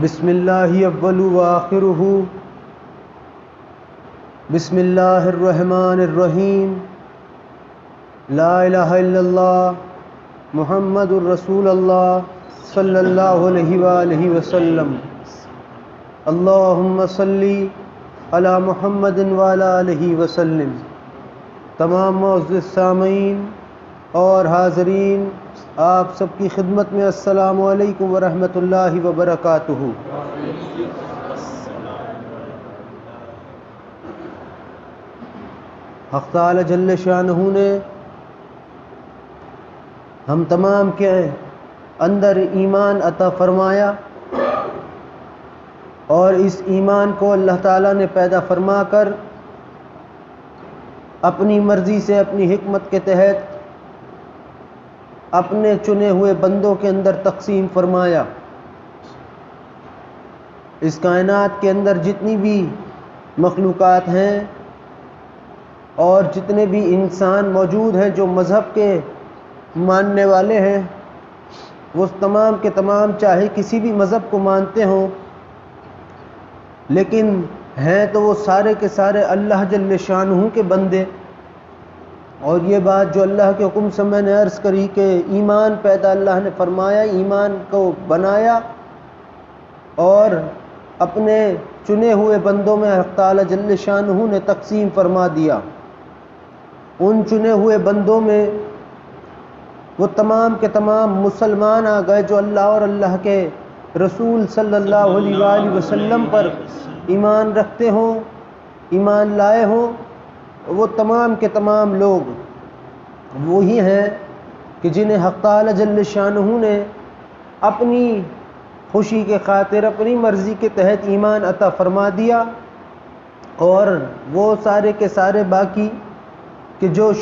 بسم اللہ اول و آخرہ، بسم اللہ الرحمن الرحیم، لا الہ الا اللہ محمد الرسول اللہ صلی اللہ علیہ وآلہ وسلم، اللہم صلی علی محمد وعلی آلہ وسلم۔ تمام معزز سامعین اور حاضرین، آپ سب کی خدمت میں السلام علیکم ورحمۃ اللہ وبرکاتہ۔ حق تعالی جل شانہ نے ہم تمام کے اندر ایمان عطا فرمایا، اور اس ایمان کو اللہ تعالیٰ نے پیدا فرما کر اپنی مرضی سے، اپنی حکمت کے تحت اپنے چنے ہوئے بندوں کے اندر تقسیم فرمایا۔ اس کائنات کے اندر جتنی بھی مخلوقات ہیں اور جتنے بھی انسان موجود ہیں جو مذہب کے ماننے والے ہیں، وہ تمام کے تمام چاہے کسی بھی مذہب کو مانتے ہوں، لیکن ہیں تو وہ سارے کے سارے اللہ جل شانہ کے بندے۔ اور یہ بات جو اللہ کے حکم سے میں نے عرض کری کہ ایمان پیدا اللہ نے فرمایا، ایمان کو بنایا اور اپنے چنے ہوئے بندوں میں حق تعالی جل شانہ نے تقسیم فرما دیا۔ ان چنے ہوئے بندوں میں وہ تمام کے تمام مسلمان آ گئے جو اللہ اور اللہ کے رسول صلی اللہ علیہ وآلہ وسلم پر ایمان رکھتے ہوں، ایمان لائے ہوں۔ وہ تمام کے تمام لوگ وہی ہیں کہ جنہیں حق تعالی جل شانہ نے اپنی خوشی کے خاطر، اپنی مرضی کے تحت ایمان عطا فرما دیا، اور وہ سارے کے سارے باقی کہ جو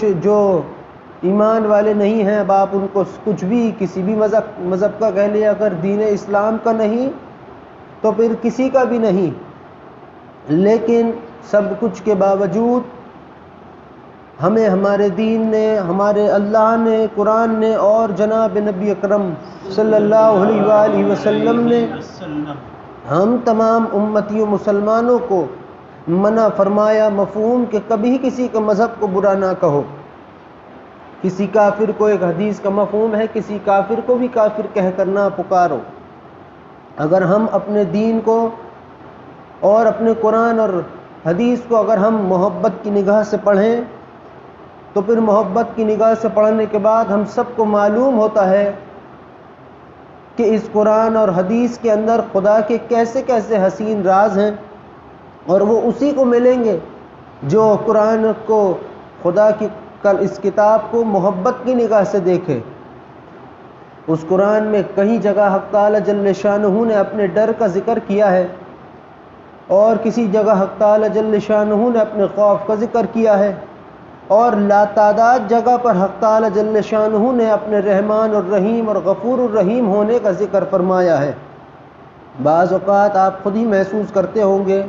ایمان والے نہیں ہیں، اب آپ ان کو کچھ بھی کسی بھی مذہب کا کہہ لیں، اگر دین اسلام کا نہیں تو پھر کسی کا بھی نہیں، لیکن سب کچھ کے باوجود ہمیں ہمارے دین نے، ہمارے اللہ نے، قرآن نے اور جناب نبی اکرم صلی اللہ علیہ وآلہ وسلم نے ہم تمام امتی مسلمانوں کو منع فرمایا، مفہوم کہ کبھی کسی کے مذہب کو برا نہ کہو۔ کسی کافر کو، ایک حدیث کا مفہوم ہے، کسی کافر کو بھی کافر کہہ کر نہ پکارو۔ اگر ہم اپنے دین کو اور اپنے قرآن اور حدیث کو اگر ہم محبت کی نگاہ سے پڑھیں تو پھر محبت کی نگاہ سے پڑھنے کے بعد ہم سب کو معلوم ہوتا ہے کہ اس قرآن اور حدیث کے اندر خدا کے کیسے کیسے حسین راز ہیں، اور وہ اسی کو ملیں گے جو قرآن کو، خدا کی اس کتاب کو محبت کی نگاہ سے دیکھے۔ اس قرآن میں کہیں جگہ حق تعالی جل شانہ نے اپنے ڈر کا ذکر کیا ہے، اور کسی جگہ حق تعالی جل شانہ نے اپنے خوف کا ذکر کیا ہے، اور لاتعداد جگہ پر حق تعالی جل شانہ نے اپنے رحمان اور رحیم اور غفور الرحیم ہونے کا ذکر فرمایا ہے۔ بعض اوقات آپ خود ہی محسوس کرتے ہوں گے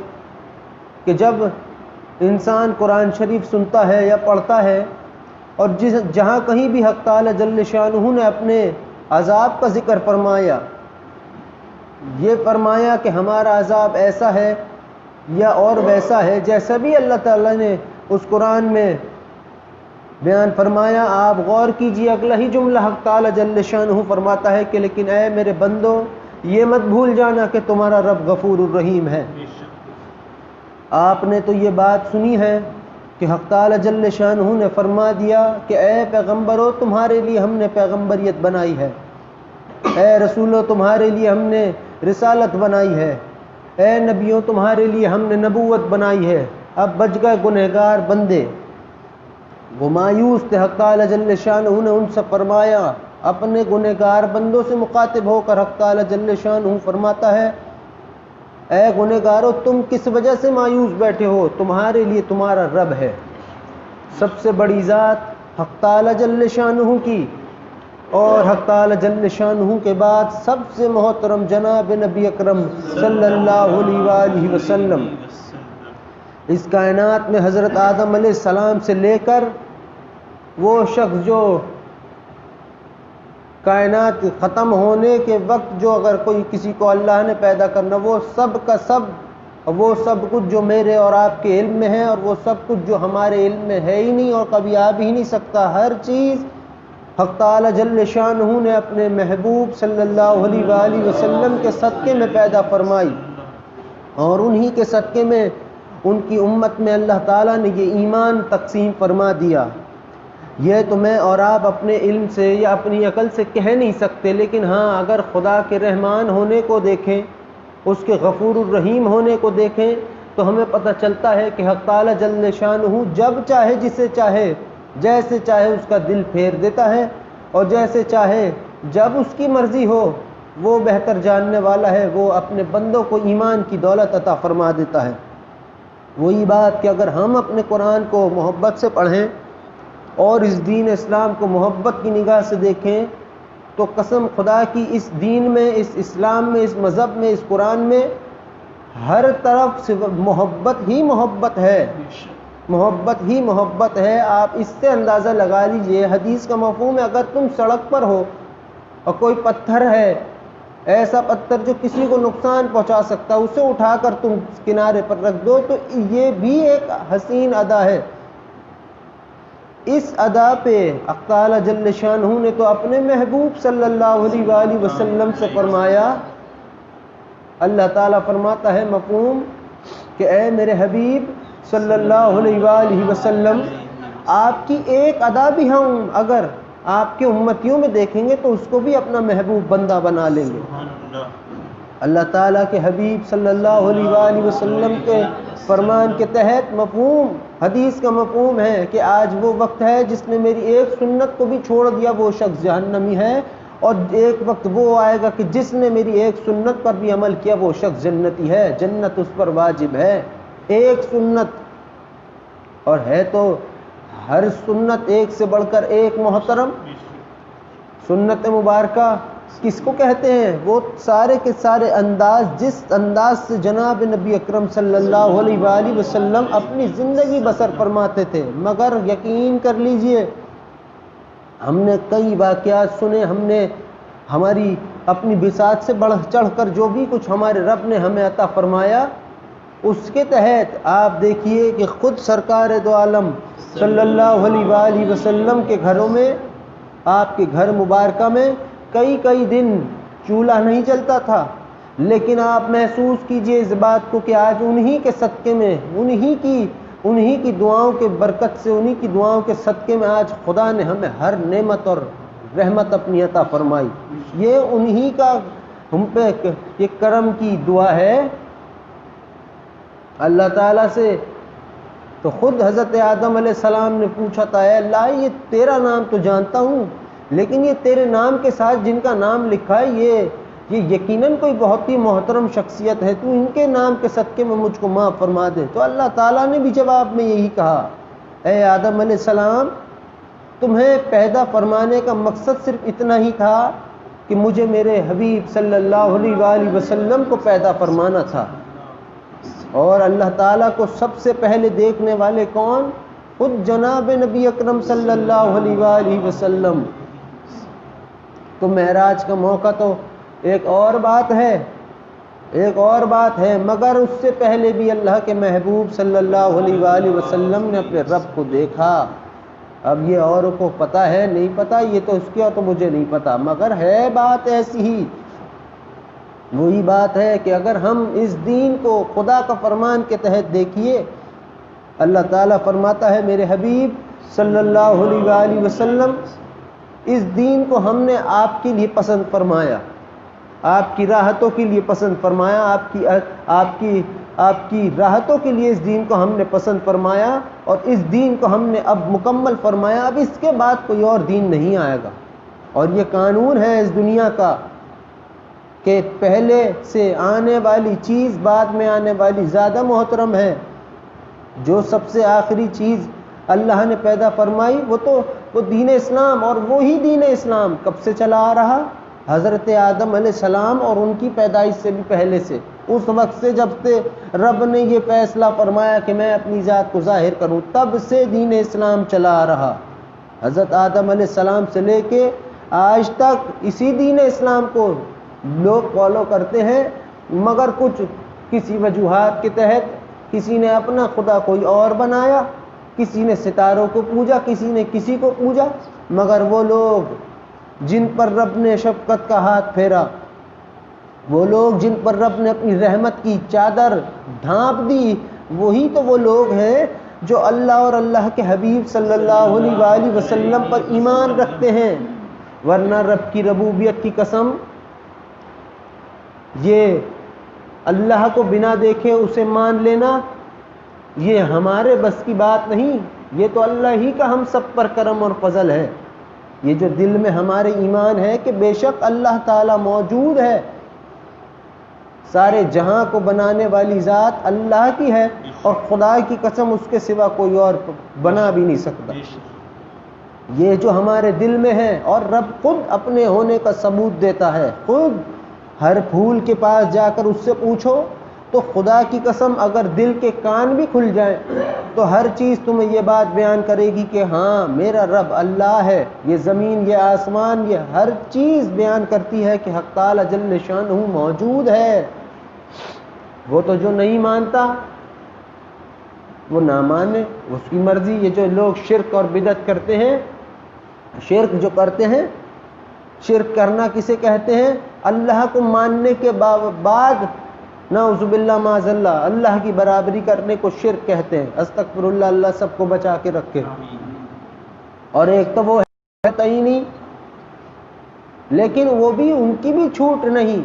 کہ جب انسان قرآن شریف سنتا ہے یا پڑھتا ہے اور جہاں کہیں بھی حق تعالی جل شانہ نے اپنے عذاب کا ذکر فرمایا، یہ فرمایا کہ ہمارا عذاب ایسا ہے یا اور ویسا ہے، جیسا بھی اللہ تعالیٰ نے اس قرآن میں بیان فرمایا، آپ غور کیجئے، اگلا ہی جملہ حق تعالی جل شانہ فرماتا ہے کہ لیکن اے میرے بندو یہ مت بھول جانا کہ تمہارا رب غفور الرحیم ہے۔ آپ نے تو یہ بات سنی ہے کہ حق تعالی جل شانہ نے فرما دیا کہ اے پیغمبرو تمہارے لیے ہم نے پیغمبریت بنائی ہے، اے رسولو تمہارے لیے ہم نے رسالت بنائی ہے، اے نبیوں تمہارے لیے ہم نے نبوت بنائی ہے۔ اب بچ گئے گنہگار بندے، وہ مایوس تھے۔ حق تعالی جل شانہ نے ان سے فرمایا، اپنے گنہگار بندوں سے مخاطب ہو کر حق تعالی جل شانہ فرماتا ہے، اے گنہگارو تم کس وجہ سے مایوس بیٹھے ہو؟ تمہارے لیے تمہارا رب ہے، سب سے بڑی ذات حق تعالی جل شانہ کی، اور حق تعالی جل شانہ کے بعد سب سے محترم جناب نبی اکرم صلی اللہ علیہ وآلہ وسلم۔ اس کائنات میں حضرت آدم علیہ السلام سے لے کر وہ شخص جو کائنات ختم ہونے کے وقت جو اگر کوئی کسی کو اللہ نے پیدا کرنا، وہ سب کا سب، وہ سب کچھ جو میرے اور آپ کے علم میں ہے اور وہ سب کچھ جو ہمارے علم میں ہے ہی نہیں اور کبھی آ بھی نہیں سکتا، ہر چیز حق تعالی جل شانہ نے اپنے محبوب صلی اللہ علیہ وآلہ وسلم کے صدقے میں پیدا فرمائی، اور انہی کے صدقے میں ان کی امت میں اللہ تعالیٰ نے یہ ایمان تقسیم فرما دیا۔ یہ تو میں اور آپ اپنے علم سے یا اپنی عقل سے کہہ نہیں سکتے، لیکن ہاں اگر خدا کے رحمان ہونے کو دیکھیں، اس کے غفور الرحیم ہونے کو دیکھیں، تو ہمیں پتہ چلتا ہے کہ حق تعالی جل شانہ جب چاہے جسے چاہے جیسے چاہے اس کا دل پھیر دیتا ہے، اور جیسے چاہے جب اس کی مرضی ہو، وہ بہتر جاننے والا ہے، وہ اپنے بندوں کو ایمان کی دولت عطا فرما دیتا ہے۔ وہی بات کہ اگر ہم اپنے قرآن کو محبت سے پڑھیں اور اس دین اسلام کو محبت کی نگاہ سے دیکھیں، تو قسم خدا کی اس دین میں، اس اسلام میں، اس مذہب میں، اس قرآن میں ہر طرف سے محبت ہی محبت ہے، محبت ہی محبت ہے۔ آپ اس سے اندازہ لگا لیجئے، حدیث کا مفہوم ہے اگر تم سڑک پر ہو اور کوئی پتھر ہے، ایسا پتھر جو کسی کو نقصان پہنچا سکتا، اسے اٹھا کر تم کنارے پر رکھ دو، تو یہ بھی ایک حسین ادا ہے۔ اس ادا پہ حق تعالی جل شانہ نے تو اپنے محبوب صلی اللہ علیہ وآلہ وسلم سے فرمایا، اللہ تعالیٰ فرماتا ہے مفہوم کہ اے میرے حبیب صلی اللہ علیہ وآلہ وسلم، آپ کی ایک ادا بھی ہم اگر آپ کے امتیوں میں دیکھیں گے تو اس کو بھی اپنا محبوب بندہ بنا لیں گے۔ اللہ تعالیٰ کے حبیب صلی اللہ علیہ وآلہ وسلم کے فرمان کے تحت مفہوم حدیث کا مفہوم ہے کہ آج وہ وقت ہے جس نے میری ایک سنت کو بھی چھوڑ دیا وہ شخص جہنمی ہے، اور ایک وقت وہ آئے گا کہ جس نے میری ایک سنت پر بھی عمل کیا وہ شخص جنتی ہے، جنت اس پر واجب ہے۔ ایک سنت، اور ہے تو ہر سنت ایک سے بڑھ کر ایک محترم۔ سنت مبارکہ کس کو کہتے ہیں؟ وہ سارے کے سارے انداز، جس انداز سے جناب نبی اکرم صلی اللہ علیہ وآلہ وسلم اپنی زندگی بسر فرماتے تھے۔ مگر یقین کر لیجئے، ہم نے کئی واقعات سنے، ہم نے ہماری اپنی بساط سے بڑھ چڑھ کر جو بھی کچھ ہمارے رب نے ہمیں عطا فرمایا، اس کے تحت آپ دیکھیے کہ خود سرکار دو عالم صلی اللہ علیہ وآلہ وسلم کے گھروں میں، آپ کے گھر مبارکہ میں کئی کئی دن چولہا نہیں جلتا تھا، لیکن آپ محسوس کیجئے اس بات کو کہ آج انہی کے صدقے میں، انہی کی دعاؤں کے برکت سے، انہی کی دعاؤں کے صدقے میں آج خدا نے ہمیں ہر نعمت اور رحمت اپنی عطا فرمائی۔ یہ انہی کا ہم پہ یہ کرم کی دعا ہے اللہ تعالیٰ سے۔ تو خود حضرت آدم علیہ السلام نے پوچھا تھا، اے اللہ یہ تیرا نام تو جانتا ہوں، لیکن یہ تیرے نام کے ساتھ جن کا نام لکھا ہے یہ یقیناً کوئی بہت ہی محترم شخصیت ہے، تو ان کے نام کے صدقے میں مجھ کو معاف فرما دے۔ تو اللہ تعالیٰ نے بھی جواب میں یہی کہا، اے آدم علیہ السلام، تمہیں پیدا فرمانے کا مقصد صرف اتنا ہی تھا کہ مجھے میرے حبیب صلی اللہ علیہ وآلہ وسلم کو پیدا فرمانا تھا، اور اللہ تعالیٰ کو سب سے پہلے دیکھنے والے کون؟ خود جناب نبی اکرم صلی اللہ علیہ وآلہ وسلم۔ تو معراج کا موقع تو ایک اور بات ہے، مگر اس سے پہلے بھی اللہ کے محبوب صلی اللہ علیہ وآلہ وسلم نے اپنے رب کو دیکھا۔ اب یہ اوروں کو پتہ ہے نہیں پتہ، یہ تو اس کا تو مجھے نہیں پتہ، مگر ہے بات ایسی ہی۔ وہی بات ہے کہ اگر ہم اس دین کو خدا کا فرمان کے تحت دیکھیے، اللہ تعالیٰ فرماتا ہے میرے حبیب صلی اللہ علیہ وآلہ وسلم، اس دین کو ہم نے آپ کے لیے پسند فرمایا، آپ کی راحتوں کے لیے پسند فرمایا، آپ کی راحتوں کے لیے اس دین کو ہم نے پسند فرمایا، اور اس دین کو ہم نے اب مکمل فرمایا۔ اب اس کے بعد کوئی اور دین نہیں آئے گا، اور یہ قانون ہے اس دنیا کا کہ پہلے سے آنے والی چیز بعد میں آنے والی زیادہ محترم ہے۔ جو سب سے آخری چیز اللہ نے پیدا فرمائی وہ دین اسلام، اور وہی دین اسلام کب سے چلا آ رہا؟ حضرت آدم علیہ السلام اور ان کی پیدائش سے بھی پہلے سے، اس وقت سے جب سے رب نے یہ فیصلہ فرمایا کہ میں اپنی ذات کو ظاہر کروں، تب سے دین اسلام چلا آ رہا۔ حضرت آدم علیہ السلام سے لے کے آج تک اسی دین اسلام کو لوگ فالو کرتے ہیں، مگر کسی وجوہات کے تحت کسی نے اپنا خدا کوئی اور بنایا، کسی نے ستاروں کو پوجا، کسی نے کسی کو پوجا، مگر وہ لوگ جن پر رب نے شفقت کا ہاتھ پھیرا، وہ لوگ جن پر رب نے اپنی رحمت کی چادر ڈھانپ دی، وہی تو وہ لوگ ہیں جو اللہ اور اللہ کے حبیب صلی اللہ علیہ وآلہ وسلم پر ایمان رکھتے ہیں۔ ورنہ رب کی ربوبیت کی قسم، یہ اللہ کو بنا دیکھے اسے مان لینا یہ ہمارے بس کی بات نہیں، یہ تو اللہ ہی کا ہم سب پر کرم اور فضل ہے۔ یہ جو دل میں ہمارے ایمان ہے کہ بے شک اللہ تعالیٰ موجود ہے، سارے جہاں کو بنانے والی ذات اللہ کی ہے، اور خدا کی قسم اس کے سوا کوئی اور بنا بھی نہیں سکتا۔ یہ جو ہمارے دل میں ہے، اور رب خود اپنے ہونے کا ثبوت دیتا ہے، خود ہر پھول کے پاس جا کر اس سے پوچھو تو خدا کی قسم اگر دل کے کان بھی کھل جائیں تو ہر چیز تمہیں یہ بات بیان کرے گی کہ ہاں میرا رب اللہ ہے۔ یہ زمین، یہ آسمان، یہ ہر چیز بیان کرتی ہے کہ حق تعالی جل شانہ موجود ہے۔ وہ تو جو نہیں مانتا وہ نہ مانے، اس کی مرضی۔ یہ جو لوگ شرک اور بدعت کرتے ہیں، شرک جو کرتے ہیں، شرک کرنا کسے کہتے ہیں؟ اللہ کو ماننے کے بعد نعوذ باللہ معاذ اللہ اللہ کی برابری کرنے کو شرک کہتے ہیں۔ استغفر اللہ، اللہ سب کو بچا کے رکھے۔ اور ایک تو وہ ہے ہی نہیں، لیکن وہ بھی ان کی بھی چھوٹ نہیں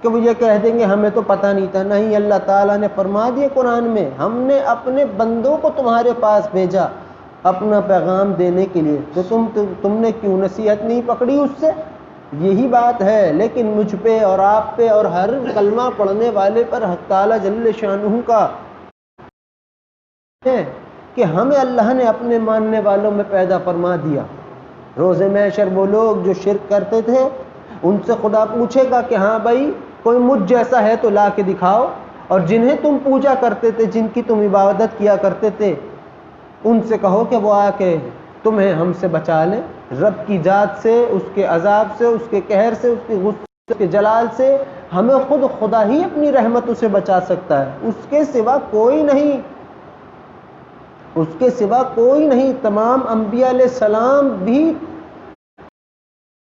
کہ وہ یہ کہہ دیں گے ہمیں تو پتہ نہیں تھا۔ نہیں، اللہ تعالیٰ نے فرما دیا قرآن میں، ہم نے اپنے بندوں کو تمہارے پاس بھیجا اپنا پیغام دینے کے لیے، تو تم نے کیوں نصیحت نہیں پکڑی اس سے؟ یہی بات ہے۔ لیکن مجھ پہ اور آپ پہ اور ہر کلمہ پڑھنے والے پر حق تعالیٰ جل شانہ کا ہے کہ ہمیں اللہ نے اپنے ماننے والوں میں پیدا فرما دیا۔ روز محشر وہ لوگ جو شرک کرتے تھے ان سے خدا پوچھے گا کہ ہاں بھائی کوئی مجھ جیسا ہے تو لا کے دکھاؤ، اور جنہیں تم پوجا کرتے تھے، جن کی تم عبادت کیا کرتے تھے، ان سے کہو کہ وہ آ کے تمہیں ہم سے بچا لیں، رب کی ذات سے، اس کے عذاب سے، اس کے قہر سے، اس کے غصے، اس کے جلال سے۔ ہمیں خود خدا ہی اپنی رحمتوں سے بچا سکتا ہے، اس کے سوا کوئی نہیں، اس کے سوا کوئی نہیں۔ تمام انبیاء علیہ السلام بھی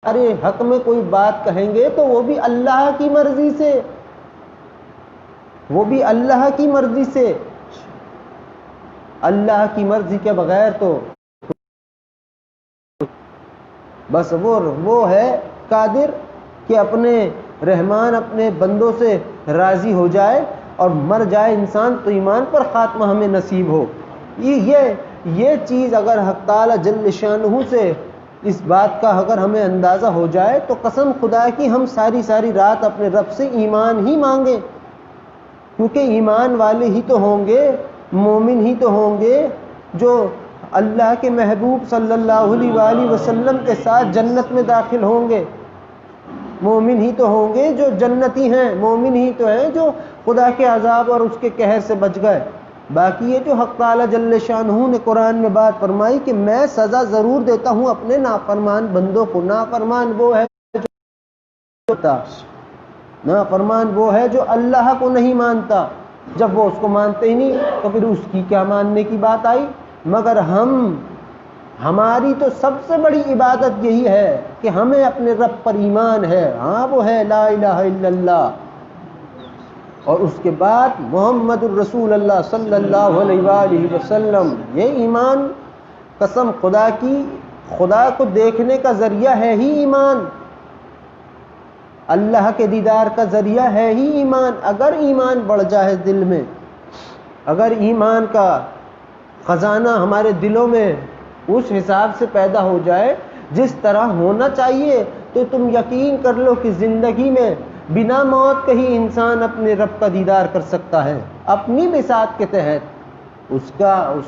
ارے حق میں کوئی بات کہیں گے تو وہ بھی اللہ کی مرضی سے، وہ بھی اللہ کی مرضی سے، اللہ کی مرضی کے بغیر تو بس وہ ہے قادر کہ اپنے رحمان اپنے بندوں سے راضی ہو جائے اور مر جائے انسان تو ایمان پر خاتمہ ہمیں نصیب ہو۔ یہ چیز اگر حق تعالی جل شانہ سے اس بات کا اگر ہمیں اندازہ ہو جائے تو قسم خدا کی ہم ساری رات اپنے رب سے ایمان ہی مانگیں، کیونکہ ایمان والے ہی تو ہوں گے، مومن ہی تو ہوں گے جو اللہ کے محبوب صلی اللہ علیہ وآلہ وسلم کے ساتھ جنت میں داخل ہوں گے۔ مومن ہی تو ہوں گے جو جنتی ہیں، مومن ہی تو ہیں جو خدا کے عذاب اور اس کے قہر سے بچ گئے۔ باقی یہ جو حق تعالی جل شانہ نے قرآن میں بات فرمائی کہ میں سزا ضرور دیتا ہوں اپنے نافرمان بندوں کو، نافرمان وہ ہے نافرمان وہ ہے جو اللہ کو نہیں مانتا۔ جب وہ اس کو مانتے ہی نہیں تو پھر اس کی کیا ماننے کی بات آئی؟ مگر ہماری تو سب سے بڑی عبادت یہی ہے کہ ہمیں اپنے رب پر ایمان ہے، ہاں وہ ہے لا الہ الا اللہ، اور اس کے بعد محمد الرسول اللہ صلی اللہ علیہ وآلہ وسلم۔ یہ ایمان قسم خدا کی، خدا کو دیکھنے کا ذریعہ ہے ہی ایمان، اللہ کے دیدار کا ذریعہ ہے ہی ایمان۔ اگر ایمان بڑھ جائے دل میں، اگر ایمان کا خزانہ ہمارے دلوں میں اس حساب سے پیدا ہو جائے جس طرح ہونا چاہیے، تو تم یقین کر لو کہ زندگی میں بنا موت کے ہی انسان اپنے رب کا دیدار کر سکتا ہے، اپنی بساط کے تحت۔ اس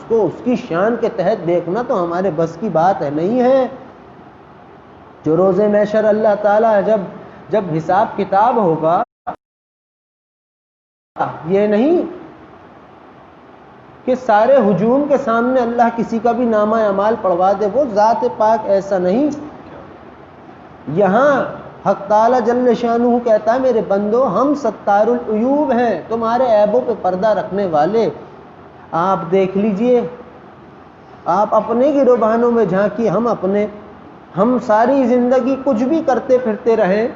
کو اس کی شان کے تحت دیکھنا تو ہمارے بس کی بات ہے، نہیں ہے۔ جو روز محشر اللہ تعالیٰ جب حساب کتاب ہوگا، یہ نہیں کہ سارے ہجوم کے سامنے اللہ کسی کا بھی نامہ اعمال پڑھوا دے، وہ ذات پاک ایسا نہیں۔ یہاں حق تعالی جل شانہ کہتا ہے میرے بندو ہم ستار العیوب ہیں، تمہارے عیبوں پہ پردہ رکھنے والے۔ آپ دیکھ لیجئے، آپ اپنے گروبانوں میں جھانکیے، ہم ساری زندگی کچھ بھی کرتے پھرتے رہیں،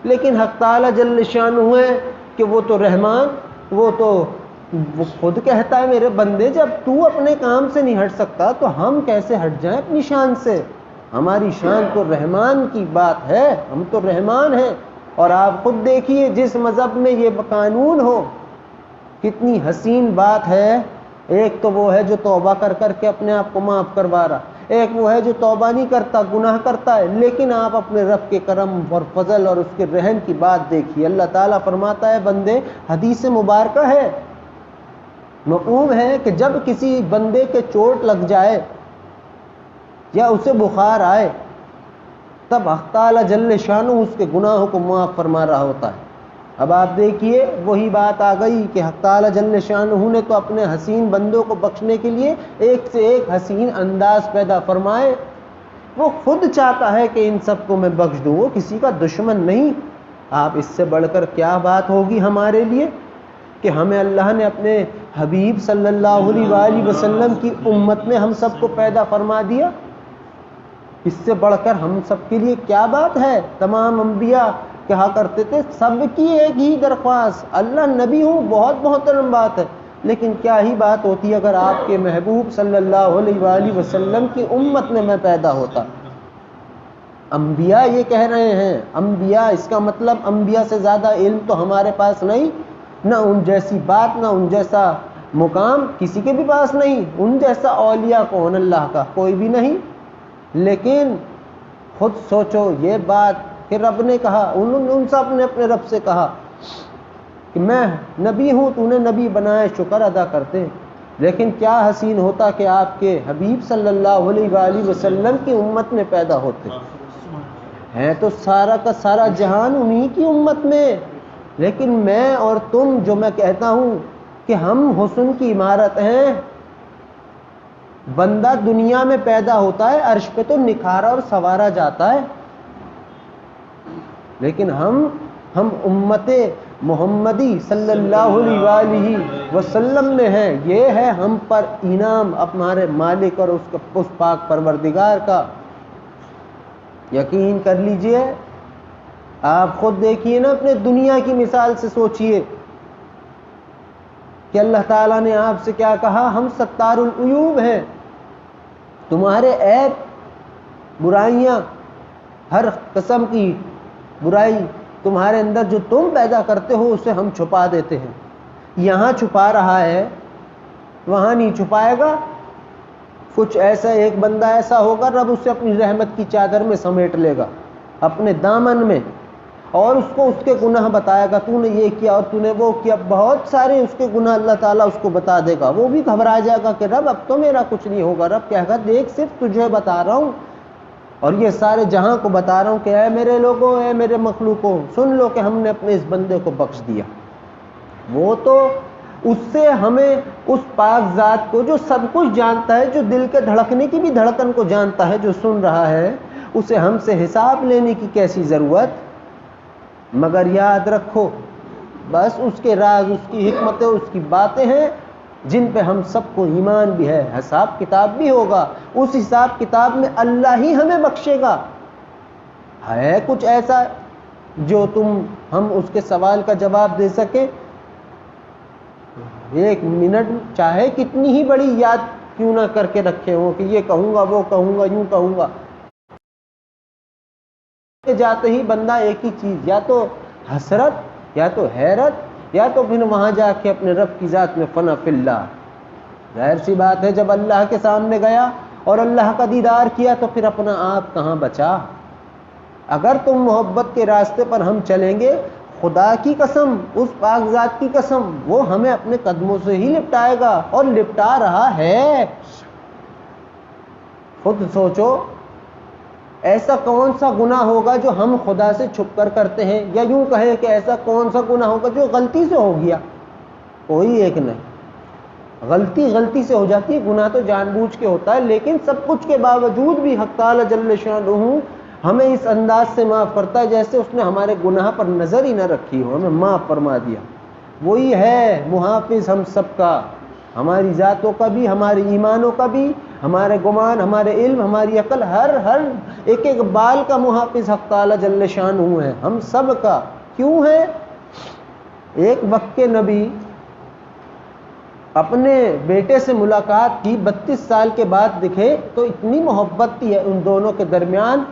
لیکن حق تعالی جل شانہ ہے کہ وہ تو رحمان، وہ خود کہتا ہے میرے بندے جب تو اپنے کام سے نہیں ہٹ سکتا تو ہم کیسے ہٹ جائیں اپنی شان سے؟ ہماری شان تو رحمان کی بات ہے، ہم تو رحمان ہیں۔ اور آپ خود دیکھیے جس مذہب میں یہ قانون ہو، کتنی حسین بات ہے۔ ایک تو وہ ہے جو توبہ کر کے اپنے آپ کو معاف کروا رہا، ایک وہ ہے جو توبہ نہیں کرتا، گناہ کرتا ہے، لیکن آپ اپنے رب کے کرم اور فضل اور اس کے رحم کی بات دیکھیے۔ اللہ تعالیٰ فرماتا ہے بندے، حدیث مبارکہ ہے، مفہوم ہے کہ جب کسی بندے کے چوٹ لگ جائے یا اسے بخار آئے، تب حق تعالیٰ جل شانہ اس کے گناہوں کو معاف فرما رہا ہوتا ہے۔ اب آپ دیکھیے وہی بات آ گئی کہ حق تعالیٰ جل شانہ نے تو اپنے حسین بندوں کو بخشنے کے لیے ایک سے ایک حسین انداز پیدا فرمائے۔ وہ خود چاہتا ہے کہ ان سب کو میں بخش دوں، وہ کسی کا دشمن نہیں۔ آپ اس سے بڑھ کر کیا بات ہوگی ہمارے لیے کہ ہمیں اللہ نے اپنے حبیب صلی اللہ علیہ وآلہ وسلم کی امت میں ہم سب کو پیدا فرما دیا۔ اس سے بڑھ کر ہم سب کے لیے کیا بات ہے؟ تمام انبیاء کہا کرتے تھے سب کی ایک ہی درخواست، اللہ نبی ہوں بہت محترم بات ہے، لیکن کیا ہی بات ہوتی اگر آپ کے محبوب صلی اللہ علیہ وآلہ وسلم کی امت میں پیدا ہوتا۔ انبیاء یہ کہہ رہے ہیں، انبیاء اس کا مطلب انبیاء سے زیادہ علم تو ہمارے پاس نہیں، نہ ان جیسی بات، نہ ان جیسا مقام کسی کے بھی پاس نہیں، ان جیسا اولیاء کون اللہ کا کوئی بھی نہیں۔ لیکن خود سوچو یہ بات کہ رب نے کہا، ان سب نے اپنے رب سے کہا کہ میں نبی ہوں، تو نے نبی بنائے، شکر ادا کرتے۔ لیکن کیا حسین ہوتا کہ آپ کے حبیب صلی اللہ علیہ وآلہ وسلم کی امت میں پیدا ہوتے ہیں، تو سارا کا سارا جہان انہی کی امت میں۔ لیکن میں اور تم، جو میں کہتا ہوں کہ ہم حسن کی عمارت ہیں، بندہ دنیا میں پیدا ہوتا ہے عرش پہ تو نکھارا اور سنوارا جاتا ہے، لیکن ہم امت محمدی صلی اللہ علیہ وآلہ وسلم میں ہیں۔ یہ ہے ہم پر انعام ہمارے مالک اور اس پاک پروردگار کا۔ یقین کر لیجئے، آپ خود دیکھیے نا، اپنے دنیا کی مثال سے سوچئے کہ اللہ تعالیٰ نے آپ سے کیا کہا، ہم ستار العیوب ہیں، تمہارے عیب، برائیاں، ہر قسم کی برائی تمہارے اندر جو تم پیدا کرتے ہو اسے ہم چھپا دیتے ہیں۔ یہاں چھپا رہا ہے، وہاں نہیں چھپائے گا۔ کچھ ایسا ایک بندہ ایسا ہوگا، رب اسے اپنی رحمت کی چادر میں سمیٹ لے گا، اپنے دامن میں، اور اس کو اس کے گناہ بتائے گا، تو نے یہ کیا اور تو نے وہ کیا، بہت سارے اس کے گناہ اللہ تعالیٰ اس کو بتا دے گا۔ وہ بھی گھبرا جائے گا کہ رب اب تو میرا کچھ نہیں ہوگا۔ رب کہے گا دیکھ صرف تجھے بتا رہا ہوں، اور یہ سارے جہاں کو بتا رہا ہوں کہ اے میرے لوگوں، اے میرے مخلوقوں، سن لو کہ ہم نے اپنے اس بندے کو بخش دیا۔ وہ تو اس سے ہمیں اس پاک ذات کو جو سب کچھ جانتا ہے، جو دل کے دھڑکنے کی بھی دھڑکن کو جانتا ہے، جو سن رہا ہے، اسے ہم سے حساب لینے کی کیسی ضرورت؟ مگر یاد رکھو بس اس کے راز، اس کی حکمتیں، اس کی باتیں ہیں جن پہ ہم سب کو ایمان بھی ہے، حساب کتاب بھی ہوگا۔ اس حساب کتاب میں اللہ ہی ہمیں بخشے گا۔ ہے کچھ ایسا جو ہم اس کے سوال کا جواب دے سکیں؟ ایک منٹ چاہے کتنی ہی بڑی یاد کیوں نہ کر کے رکھے ہوں کہ یہ کہوں گا، وہ کہوں گا، یوں کہوں گا، جاتے ہی بندہ ایک ہی چیز، یا تو حسرت، یا تو حیرت، یا تو پھر وہاں جا کے اپنے رب کی ذات میں فنا فی اللہ۔ ظاہر سی بات ہے جب اللہ کے سامنے گیا اور اللہ کا دیدار کیا تو پھر اپنا آپ کہاں بچا۔ اگر تم محبت کے راستے پر ہم چلیں گے، خدا کی قسم، اس پاک ذات کی قسم، وہ ہمیں اپنے قدموں سے ہی لپٹائے گا اور لپٹا رہا ہے۔ خود سوچو ایسا کون سا گناہ ہوگا جو ہم خدا سے چھپ کر کرتے ہیں، یا یوں کہیں کہ ایسا کون سا گناہ ہوگا جو غلطی سے ہو گیا؟ کوئی ایک نہیں۔ غلطی سے ہو جاتی ہے، گناہ تو جان بوجھ کے ہوتا ہے، لیکن سب کچھ کے باوجود بھی حق تعالی جل شانہ ہمیں اس انداز سے معاف کرتا ہے جیسے اس نے ہمارے گناہ پر نظر ہی نہ رکھی ہو، ہمیں معاف فرما دیا۔ وہی ہے محافظ ہم سب کا، ہماری ذاتوں کا بھی، ہمارے ایمانوں کا بھی، ہمارے گمان، ہمارے علم، ہماری عقل، ہر ایک ایک بال کا محافظ حق تعالی جل شانہ ہے، ہم سب کا۔ کیوں ہے؟ ایک وقت کے نبی اپنے بیٹے سے ملاقات کی، 32 سال کے بعد دکھے تو اتنی محبت تھی ان دونوں کے درمیان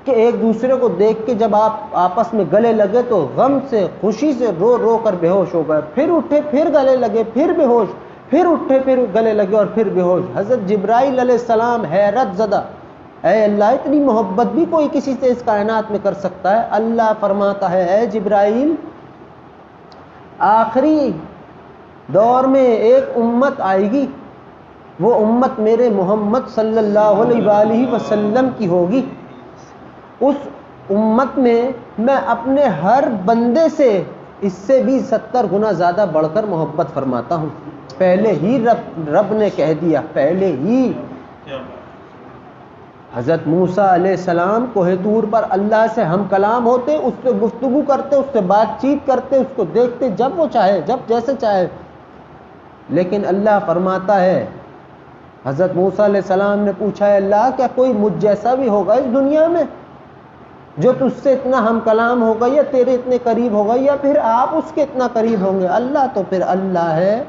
کہ ایک دوسرے کو دیکھ کے جب آپ آپس میں گلے لگے تو غم سے، خوشی سے رو رو کر بے ہوش ہو گئے، پھر اٹھے، پھر گلے لگے، پھر بے ہوش، پھر اٹھے، پھر گلے لگے اور پھر بے ہوش۔ حضرت جبرائیل علیہ السلام حیرت زدہ، اے اللہ اتنی محبت بھی کوئی کسی سے اس کائنات میں کر سکتا ہے؟ اللہ فرماتا ہے اے جبرائیل، آخری دور میں ایک امت آئے گی، وہ امت میرے محمد صلی اللہ علیہ وآلہ وسلم کی ہوگی۔ اس امت میں میں اپنے ہر بندے سے اس سے بھی 70 گنا زیادہ بڑھ کر محبت فرماتا ہوں۔ پہلے ہی رب نے کہہ دیا، پہلے ہی۔ حضرت موسیٰ علیہ السلام کوہ طور پر اللہ سے ہم کلام ہوتے، اس سے گفتگو کرتے، اس سے بات چیت کرتے، اس کو دیکھتے جب وہ چاہے، جب جیسے چاہے، لیکن اللہ فرماتا ہے، حضرت موسیٰ علیہ السلام نے پوچھا ہے اللہ کیا کوئی مجھ جیسا بھی ہوگا اس دنیا میں جو تجھ سے اتنا ہم کلام ہوگا، یا تیرے اتنے قریب ہوگا، یا پھر آپ اس کے اتنا قریب ہوں گے؟ اللہ تو پھر اللہ ہے،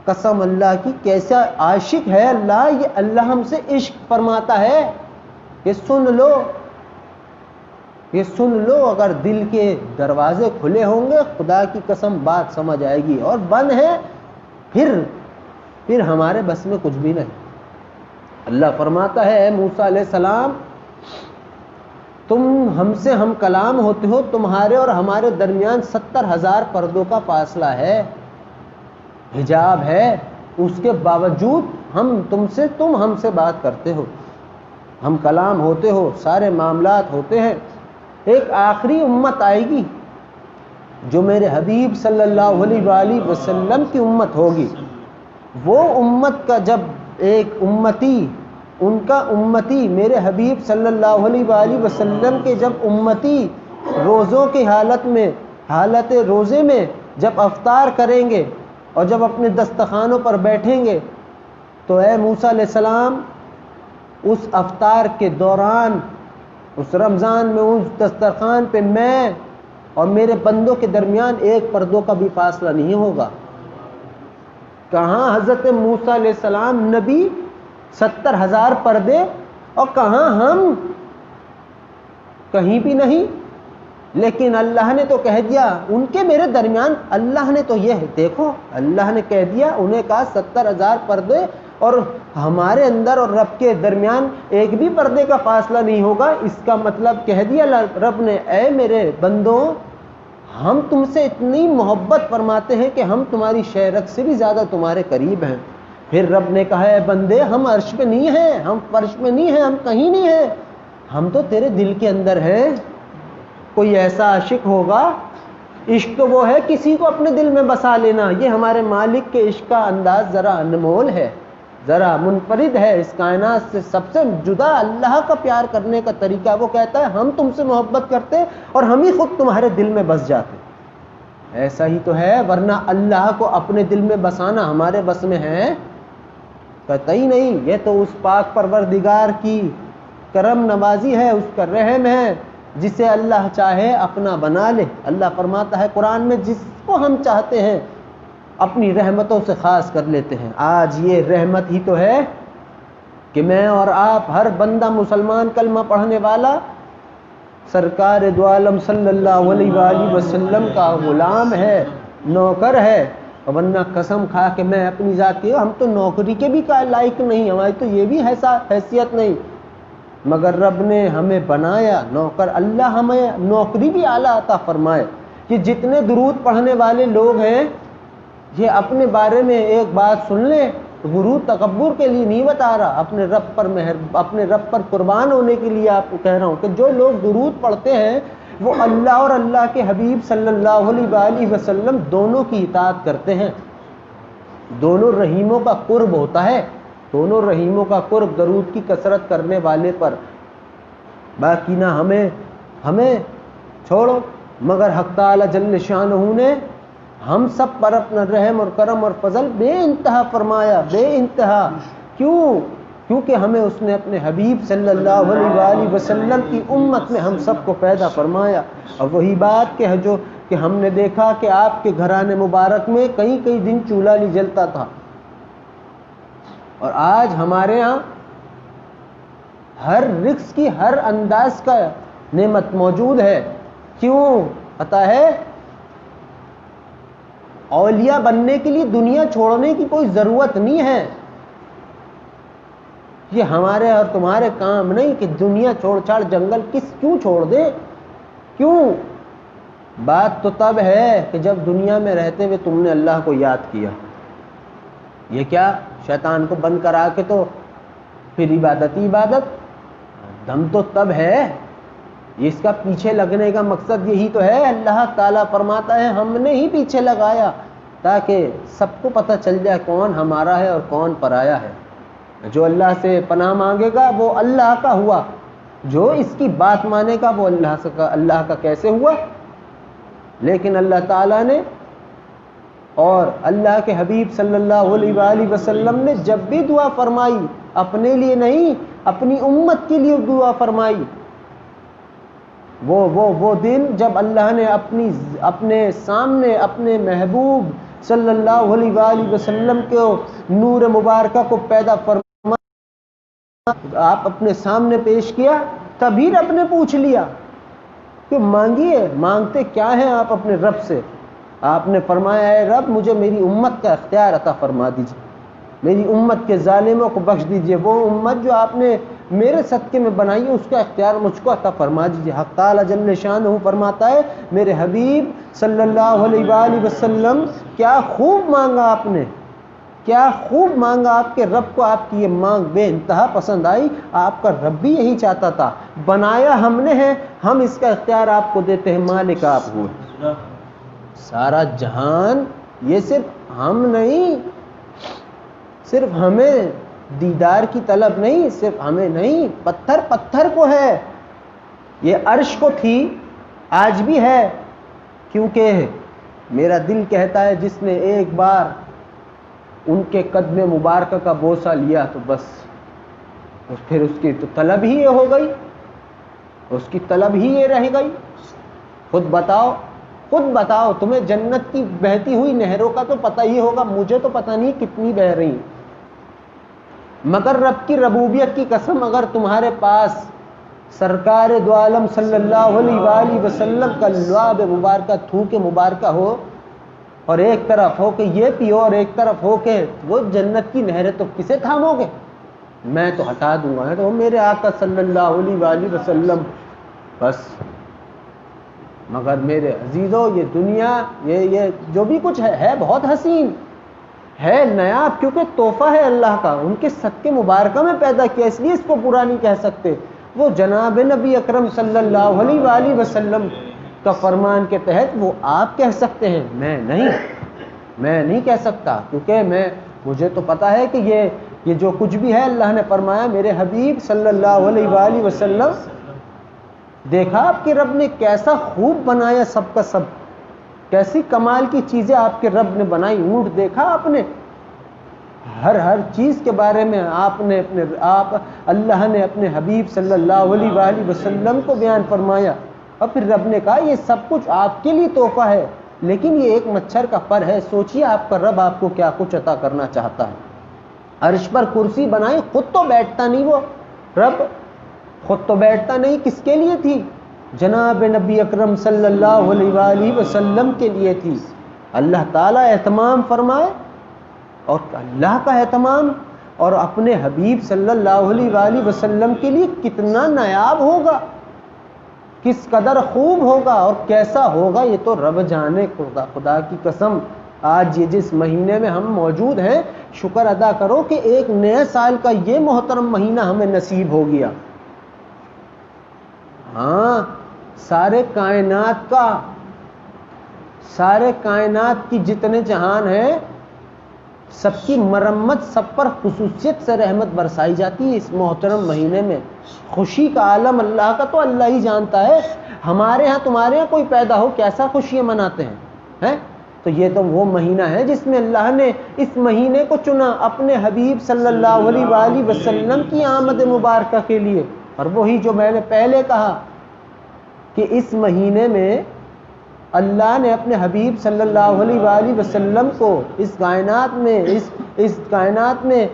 قسم اللہ کی کیسا عاشق ہے اللہ، یہ اللہ ہم سے عشق فرماتا ہے۔ یہ سن لو، یہ سن لو، اگر دل کے دروازے کھلے ہوں گے خدا کی قسم بات سمجھ آئے گی، اور بند ہے پھر ہمارے بس میں کچھ بھی نہیں۔ اللہ فرماتا ہے اے موسیٰ علیہ السلام، تم ہم سے ہم کلام ہوتے ہو، تمہارے اور ہمارے درمیان 70,000 پردوں کا فاصلہ ہے، حجاب ہے، اس کے باوجود تم ہم سے بات کرتے ہو، ہم کلام ہوتے ہو، سارے معاملات ہوتے ہیں۔ ایک آخری امت آئے گی جو میرے حبیب صلی اللہ علیہ وآلہ وسلم کی امت ہوگی۔ وہ امت کا جب ایک امتی، ان کا امتی میرے حبیب صلی اللہ علیہ وآلہ وسلم کے جب امتی روزوں کی حالت روزے میں جب افطار کریں گے اور جب اپنے دسترخوانوں پر بیٹھیں گے تو اے موسیٰ علیہ السلام اس افطار کے دوران، اس رمضان میں، اس دسترخوان پہ میں اور میرے بندوں کے درمیان ایک پردوں کا بھی فاصلہ نہیں ہوگا۔ کہاں حضرت موسیٰ علیہ السلام نبی، 70,000 پردے، اور کہاں ہم، کہیں بھی نہیں۔ لیکن اللہ نے تو کہہ دیا ان کے میرے درمیان، اللہ نے تو یہ دیکھو، اللہ نے کہہ دیا، انہیں کہا 70,000 پردے، اور ہمارے اندر اور رب کے درمیان ایک بھی پردے کا فاصلہ نہیں ہوگا۔ اس کا مطلب کہہ دیا رب نے اے میرے بندوں، ہم تم سے اتنی محبت فرماتے ہیں کہ ہم تمہاری شہرت سے بھی زیادہ تمہارے قریب ہیں۔ پھر رب نے کہا اے بندے، ہم عرش پہ نہیں ہیں، ہم فرش پہ نہیں ہیں، ہم کہیں نہیں ہیں، ہم تو تیرے دل کے اندر ہیں. کوئی ایسا عاشق ہوگا, عشق تو وہ ہے کسی کو اپنے دل میں بسا لینا. یہ ہمارے مالک کے عشق کا انداز ذرا انمول ہے, ذرا منفرد ہے. اس کائنات سے سب سے جدا اللہ کا پیار کرنے کا طریقہ. وہ کہتا ہے ہم تم سے محبت کرتے اور ہم ہی خود تمہارے دل میں بس جاتے. ایسا ہی تو ہے, ورنہ اللہ کو اپنے دل میں بسانا ہمارے بس میں ہے؟ قطعی نہیں. یہ تو اس پاک پروردگار کی کرم نوازی ہے, اس کا رحم ہے. جسے اللہ چاہے اپنا بنا لے. اللہ فرماتا ہے قرآن میں, جس کو ہم چاہتے ہیں اپنی رحمتوں سے خاص کر لیتے ہیں. آج یہ رحمت ہی تو ہے کہ میں اور آپ, ہر بندہ مسلمان کلمہ پڑھنے والا سرکار دو عالم صلی اللہ علیہ وآلہ وسلم کا غلام ہے, نوکر ہے. ورنہ قسم کھا کے میں اپنی ذات کی, ہم تو نوکری کے بھی لائق نہیں, ہماری تو یہ بھی حیثیت نہیں, مگر رب نے ہمیں بنایا نوکر. اللہ ہمیں نوکری بھی اعلیٰ عطا فرمائے. کہ جتنے درود پڑھنے والے لوگ ہیں, یہ اپنے بارے میں ایک بات سن لیں, غرور تکبر کے لیے نہیں بتا رہا, اپنے رب پر قربان ہونے کے لیے آپ کو کہہ رہا ہوں کہ جو لوگ درود پڑھتے ہیں وہ اللہ اور اللہ کے حبیب صلی اللہ علیہ وآلہ وسلم دونوں کی اطاعت کرتے ہیں. دونوں رحیموں کا قرب ہوتا ہے, دونوں رحیموں کا قرب درود کی کثرت کرنے والے پر. باقی نہ ہمیں چھوڑو, مگر حق تعالی جل شانہ نے ہم سب پر اپنا رحم اور کرم اور فضل بے انتہا فرمایا, بے انتہا. کیونکہ ہمیں اس نے اپنے حبیب صلی اللہ علیہ وآلہ وسلم کی امت میں ہم سب کو پیدا فرمایا. اور وہی بات کہ ہم نے دیکھا کہ آپ کے گھرانے مبارک میں کئی دن چولہا نہیں جلتا تھا, اور آج ہمارے ہاں ہر رزق کی ہر انداز کا نعمت موجود ہے. کیوں پتہ ہے؟ اولیاء بننے کے لیے دنیا چھوڑنے کی کوئی ضرورت نہیں ہے. یہ ہمارے اور تمہارے کام نہیں کہ دنیا چھوڑ چھاڑ جنگل کیوں چھوڑ دے. کیوں؟ بات تو تب ہے کہ جب دنیا میں رہتے ہوئے تم نے اللہ کو یاد کیا. یہ کیا شیطان کو بند کرا کے تو پھر عبادت. دم تو تب ہے, اس کا پیچھے لگنے کا مقصد یہی تو ہے. اللہ تعالیٰ فرماتا ہے ہم نے ہی پیچھے لگایا تاکہ سب کو پتہ چل جائے کون ہمارا ہے اور کون پرایا ہے. جو اللہ سے پناہ مانگے گا وہ اللہ کا ہوا, جو اس کی بات مانے گا وہ اللہ کا کیسے ہوا. لیکن اللہ تعالیٰ نے اور اللہ کے حبیب صلی اللہ علیہ وآلہ وسلم نے جب بھی دعا فرمائی, اپنے لیے نہیں اپنی امت کے لیے دعا فرمائی. وہ دن جب اللہ نے اپنے سامنے اپنے محبوب صلی اللہ علیہ وآلہ وسلم کو نور مبارکہ کو پیدا فرمایا, آپ اپنے سامنے پیش کیا, تبھی رب نے پوچھ لیا کہ مانگیے. مانگتے کیا ہیں آپ اپنے رب سے؟ آپ نے فرمایا اے رب مجھے میری امت کا اختیار عطا فرما دیجیے, میری امت کے ظالموں کو بخش دیجیے. وہ امت جو آپ نے میرے صدقے میں بنائی ہے اس کا اختیار مجھ کو عطا فرما دیجیے. حق تعالی جل شانہ فرماتا ہے میرے حبیب صلی اللہ علیہ وآلہ وسلم کیا خوب مانگا آپ نے, کیا خوب مانگا. آپ کے رب کو آپ کی یہ مانگ بے انتہا پسند آئی. آپ کا رب بھی یہی چاہتا تھا. بنایا ہم نے ہے, ہم اس کا اختیار آپ کو دیتے ہیں, مالک آپ ہوئے. سارا جہان یہ صرف ہم نہیں, صرف ہمیں دیدار کی طلب نہیں, صرف ہمیں نہیں, پتھر کو ہے. یہ عرش کو تھی, آج بھی ہے. کیونکہ میرا دل کہتا ہے جس نے ایک بار ان کے قدم مبارکہ کا بوسہ لیا تو بس, پھر اس کی تو طلب ہی یہ ہو گئی, اس کی طلب ہی یہ رہ گئی. خود بتاؤ تمہیں جنت کی بہتی ہوئی نہروں کا تو پتہ ہی ہوگا, مجھے تو پتہ نہیں کتنی بہ رہی, مگر رب کی ربوبیت کی قسم اگر تمہارے پاس سرکار دو عالم صلی اللہ علیہ وآلہ وسلم کا لعاب مبارکہ تھوک مبارکہ ہو, اور ایک طرف ہو کہ یہ پیو اور ایک طرف ہو کہ وہ جنت کی نہریں, تو کسے تھامو گے؟ میں تو ہٹا دوں گا, تو میرے آقا صلی اللہ علیہ وآلہ وسلم بس. مگر میرے عزیزو یہ دنیا یہ جو بھی کچھ ہے بہت حسین ہے, نایاب, کیونکہ تحفہ ہے اللہ کا, ان کے صدقے مبارکہ میں پیدا کیا, اس لیے اس کو برا نہیں کہہ سکتے. وہ جناب نبی اکرم صلی اللہ علیہ وآلہ وسلم کا فرمان کے تحت وہ آپ کہہ سکتے ہیں، میں نہیں کہہ سکتا، کیونکہ مجھے تو پتا ہے کہ یہ جو کچھ بھی ہے اللہ نے فرمایا میرے حبیب صلی اللہ علیہ وآلہ وسلم، دیکھا آپ کے رب نے کیسا خوب بنایا، سب کا سب کیسی کمال کی چیزیں آپ کے رب نے بنائی، اونٹ دیکھا آپ نے، ہر چیز کے بارے میں اللہ نے اپنے حبیب صلی اللہ علیہ وآلہ وسلم کو بیان فرمایا، اور پھر رب نے کہا یہ سب کچھ آپ کے لیے تحفہ ہے، لیکن یہ ایک مچھر کا پر ہے، سوچئے آپ کا رب آپ کو کیا کچھ عطا کرنا چاہتا ہے۔ عرش پر کرسی بنائی، خود تو بیٹھتا نہیں، وہ رب خود تو بیٹھتا نہیں، کس کے لیے تھی؟ جناب نبی اکرم صلی اللہ علیہ وآلہ وسلم کے لیے تھی۔ اللہ تعالیٰ اہتمام فرمائے، اور اللہ کا اہتمام اور اپنے حبیب صلی اللہ علیہ وآلہ وسلم کے لیے کتنا نایاب ہوگا، کس قدر خوب ہوگا اور کیسا ہوگا، یہ تو رب جانے۔ خدا کی قسم، آج یہ جس مہینے میں ہم موجود ہیں، شکر ادا کرو کہ ایک نئے سال کا یہ محترم مہینہ ہمیں نصیب ہو گیا۔ ہاں، سارے کائنات کی جتنے جہان ہیں، سب کی مرمت، سب پر خصوصیت سے رحمت برسائی جاتی ہے اس محترم مہینے میں۔ خوشی کا عالم اللہ کا تو اللہ ہی جانتا ہے، ہمارے ہاں تمہارے ہاں کوئی پیدا ہو کیسا خوشیاں مناتے ہیں؟ تو یہ تو وہ مہینہ ہے جس میں اللہ نے اس مہینے کو چنا اپنے حبیب صلی اللہ علیہ وآلہ وسلم کی آمد مبارکہ کے لیے۔ اور وہی جو میں نے پہلے کہا کہ اس مہینے میں اللہ نے اپنے حبیب صلی اللہ علیہ وآلہ وسلم کو اس کائنات میں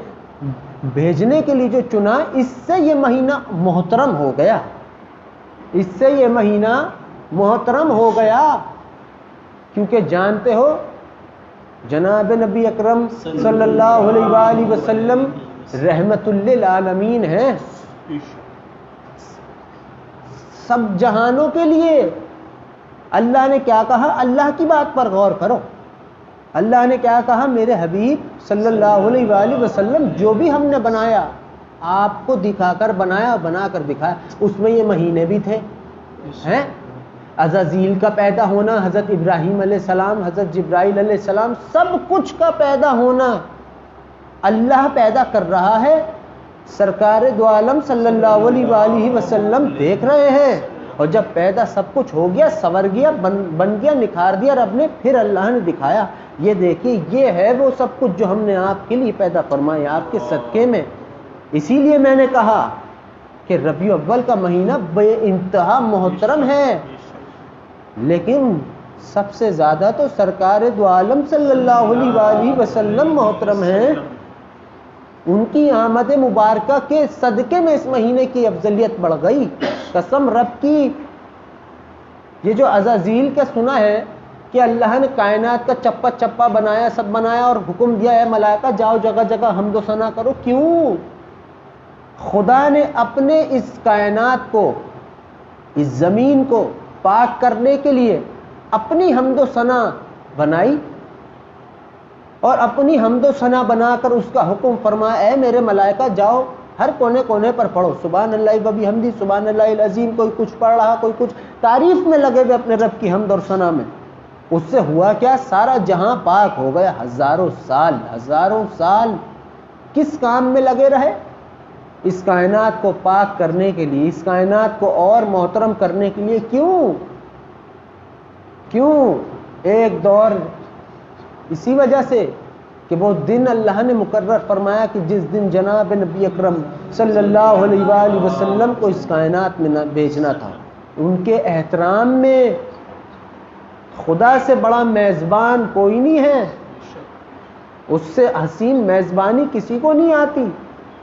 بھیجنے کے لیے جو چنا، اس سے یہ مہینہ محترم ہو گیا، کیونکہ جانتے ہو جناب نبی اکرم صلی اللہ علیہ وآلہ وسلم رحمت للعالمین ہیں، سب جہانوں کے لیے۔ اللہ نے کیا کہا؟ اللہ کی بات پر غور کرو، اللہ نے کیا کہا؟ میرے حبیب صلی اللہ علیہ وآلہ وسلم جو بھی ہم نے بنایا، آپ کو دکھا کر بنایا، بنا کر دکھایا، اس میں یہ مہینے بھی تھے ہیں۔ عزازیل کا پیدا ہونا، حضرت ابراہیم علیہ السلام، حضرت جبرائیل علیہ السلام، سب کچھ کا پیدا ہونا اللہ پیدا کر رہا ہے، سرکار دو عالم صلی اللہ علیہ وآلہ وسلم دیکھ رہے ہیں، اور جب پیدا سب کچھ ہو گیا، سور گیا، بن گیا، نکھار دیا رب نے، پھر اللہ نے دکھایا یہ دیکھیے یہ ہے وہ سب کچھ جو ہم نے آپ کے لیے پیدا فرمایا آپ کے صدقے میں۔ اسی لیے میں نے کہا کہ ربیع اول کا مہینہ بے انتہا محترم ہے، لیکن سب سے زیادہ تو سرکار دو عالم صلی اللہ علیہ وآلہ وسلم محترم ہیں، ان کی آمد مبارکہ کے صدقے میں اس مہینے کی افضلیت بڑھ گئی۔ قسم رب کی، یہ جو عزازیل کا سنا ہے کہ اللہ نے کائنات کا چپا چپا بنایا، سب بنایا اور حکم دیا ہے ملائکہ جاؤ جگہ جگہ حمد و ثنا کرو، کیوں؟ خدا نے اپنے اس کائنات کو، اس زمین کو پاک کرنے کے لیے اپنی حمد و ثنا بنائی، اور اپنی حمد و ثنا بنا کر اس کا حکم فرمایا اے میرے ملائکہ جاؤ ہر کونے کونے پر پڑھو سبحان اللہ و بحمدہ سبحان اللہ العظیم، کوئی کچھ پڑھ رہا، کوئی کچھ تعریف میں لگے ہوئے اپنے رب کی حمد اور ثنا میں۔ اس سے ہوا کیا؟ سارا جہاں پاک ہو گیا۔ ہزاروں سال کس کام میں لگے رہے؟ اس کائنات کو پاک کرنے کے لیے، اس کائنات کو اور محترم کرنے کے لیے۔ کیوں؟ ایک دور اسی وجہ سے کہ وہ دن اللہ نے مقرر فرمایا کہ جس دن جناب نبی اکرم صلی اللہ علیہ وآلہ وسلم کو اس کائنات میں بھیجنا تھا، ان کے احترام میں خدا سے بڑا میزبان کوئی نہیں ہے، اس سے حسین میزبانی کسی کو نہیں آتی،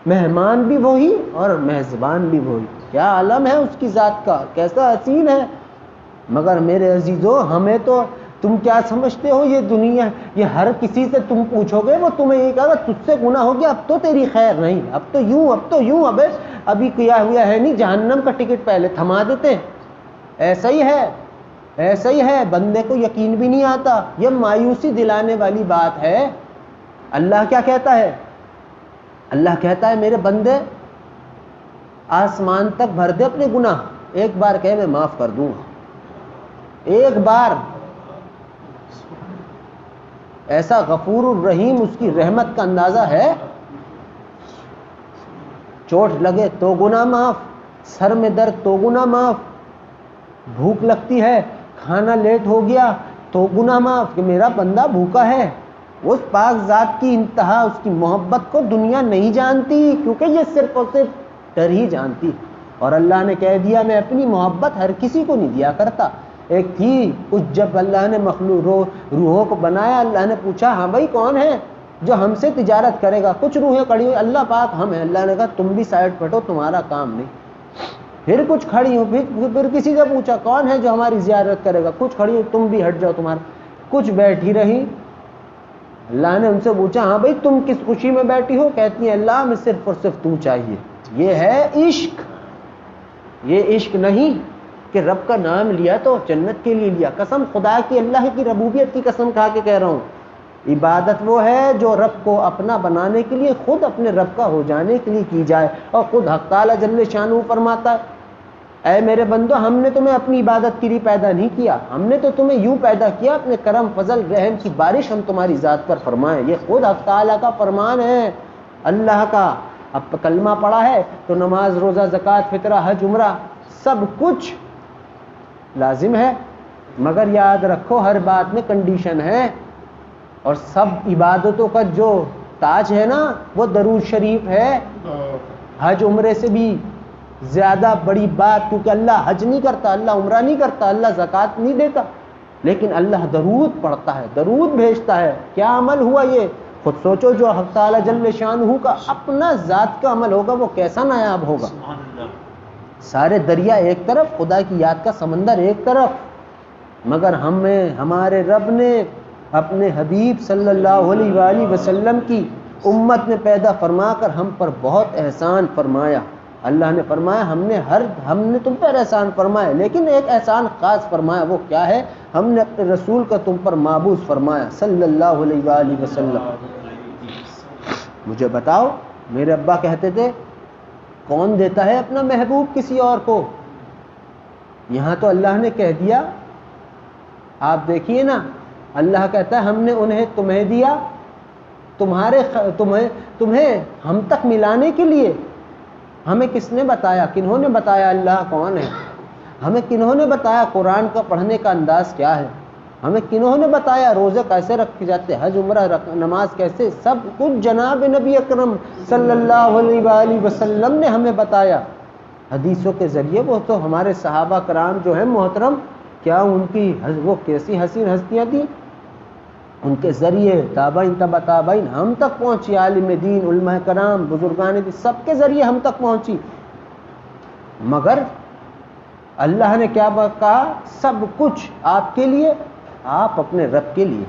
مہمان بھی وہی اور میزبان بھی وہی، کیا عالم ہے اس کی ذات کا، کیسا حسین ہے۔ مگر میرے عزیزو، ہمیں تو تم کیا سمجھتے ہو یہ دنیا، یہ ہر کسی سے تم پوچھو گے وہ تمہیں یہ کہا تجھ سے گناہ ہو گیا، اب تو تیری خیر نہیں، اب تو یوں ابھی کیا ہوا ہے نہیں، جہنم کا ٹکٹ پہلے تھما دیتے ہیں۔ ایسا ہی ہے، بندے کو یقین بھی نہیں آتا، یہ مایوسی دلانے والی بات ہے۔ اللہ کیا کہتا ہے؟ اللہ کہتا ہے میرے بندے آسمان تک بھر دے اپنے گناہ، ایک بار کہے میں معاف کر دوں گا، ایک بار. ایسا غفور الرحیم، اس کی رحمت کا اندازہ ہے. چوٹ لگے تو گناہ معاف، سر میں درد تو گناہ معاف، بھوک لگتی ہے کھانا لیٹ ہو گیا تو گناہ معاف کہ میرا بندہ بھوکا ہے. اس پاک ذات کی انتہا، اس کی محبت کو دنیا نہیں جانتی، کیونکہ یہ صرف اور صرف ڈر ہی جانتی. اور اللہ نے کہہ دیا میں اپنی محبت ہر کسی کو نہیں دیا کرتا. ایک تھی کچھ، جب اللہ نے مخلوق روحوں کو بنایا، اللہ نے پوچھا ہاں بھائی کون ہے جو ہم سے تجارت کرے گا؟ کچھ روحیں کھڑی ہوئی، اللہ پاک ہم ہیں. اللہ نے کہا تم بھی سائڈ پھٹو، تمہارا کام نہیں. پھر کچھ کھڑی ہوں، پھر کسی سے پوچھا کون ہے جو ہماری زیارت کرے گا؟ کچھ کھڑی ہوں، تم بھی ہٹ جاؤ، تمہارا. کچھ بیٹھی رہی، اللہ نے ان سے پوچھا ہاں بھائی تم کس خوشی میں بیٹھی ہو؟ کہتی ہیں اللہ ہمیں صرف اور صرف تو چاہیے. یہ ہے عشق. یہ عشق نہیں کہ رب کا نام لیا تو جنت کے لیے لیا. قسم خدا کی، اللہ کی ربوبیت کی قسم کھا کے کہہ رہا ہوں، عبادت وہ ہے جو رب کو اپنا بنانے کے لیے، خود اپنے رب کا ہو جانے کے لیے کی جائے. اور خود حق تعالی جل شانہ فرماتا ہے اے میرے بندو، ہم نے تمہیں اپنی عبادت کے لیے پیدا نہیں کیا، ہم نے تو تمہیں یوں پیدا کیا اپنے کرم فضل رحم کی بارش ہم تمہاری ذات پر فرمائیں. یہ خود حق تعالیٰ کا فرمان ہے، اللہ کا. اب کلمہ پڑھا ہے تو نماز روزہ زکوٰۃ فطرہ حج عمرہ سب کچھ لازم ہے، مگر یاد رکھو ہر بات میں کنڈیشن ہے. اور سب عبادتوں کا جو تاج ہے نا وہ درود شریف ہے. حج عمرے سے بھی زیادہ بڑی بات، کیونکہ اللہ حج نہیں کرتا، اللہ عمرہ نہیں کرتا، اللہ زکوٰۃ نہیں دیتا، لیکن اللہ درود پڑھتا ہے، درود بھیجتا ہے. کیا عمل ہوا یہ؟ خود سوچو، جو حق تعالی جل شانہ کا اپنا ذات کا عمل ہوگا وہ کیسا نایاب ہوگا. سارے دریا ایک طرف، خدا کی یاد کا سمندر ایک طرف، مگر ہمیں ہمارے رب نے اپنے حبیب صلی اللہ علیہ وآلہ وسلم کی امت میں پیدا فرما کر ہم پر بہت احسان فرمایا. اللہ نے فرمایا ہم نے تم پر احسان فرمایا، لیکن ایک احسان خاص فرمایا. وہ کیا ہے؟ ہم نے اپنے رسول کا تم پر معبوس فرمایا صلی اللہ علیہ وآلہ وسلم. مجھے بتاؤ، میرے ابا کہتے تھے کون دیتا ہے اپنا محبوب کسی اور کو؟ یہاں تو اللہ نے کہہ دیا. آپ دیکھیے نا، اللہ کہتا ہے ہم نے انہیں تمہیں دیا، تمہیں ہم تک ملانے کے لیے. ہمیں کس نے بتایا؟ کنہوں نے بتایا اللہ کون ہے؟ ہمیں کنہوں نے بتایا قرآن کا پڑھنے کا انداز کیا ہے؟ ہمیں کنہوں نے بتایا روزے کیسے رکھے جاتے، حج عمرہ نماز کیسے؟ سب کچھ جناب نبی اکرم صلی اللہ علیہ وآلہ وسلم نے ہمیں بتایا حدیثوں کے ذریعے. وہ تو ہمارے صحابہ کرام جو ہیں محترم، کیا ان کی وہ کیسی حسین ہستیاں تھیں، ان کے ذریعے تابعین تبع تابعین ہم تک پہنچی. عالم دین، علماء کرام، بزرگان دین، سب کے ذریعے ہم تک پہنچی. مگر اللہ نے کیا کہا؟ سب کچھ آپ کے لیے، آپ اپنے رب کے لیے.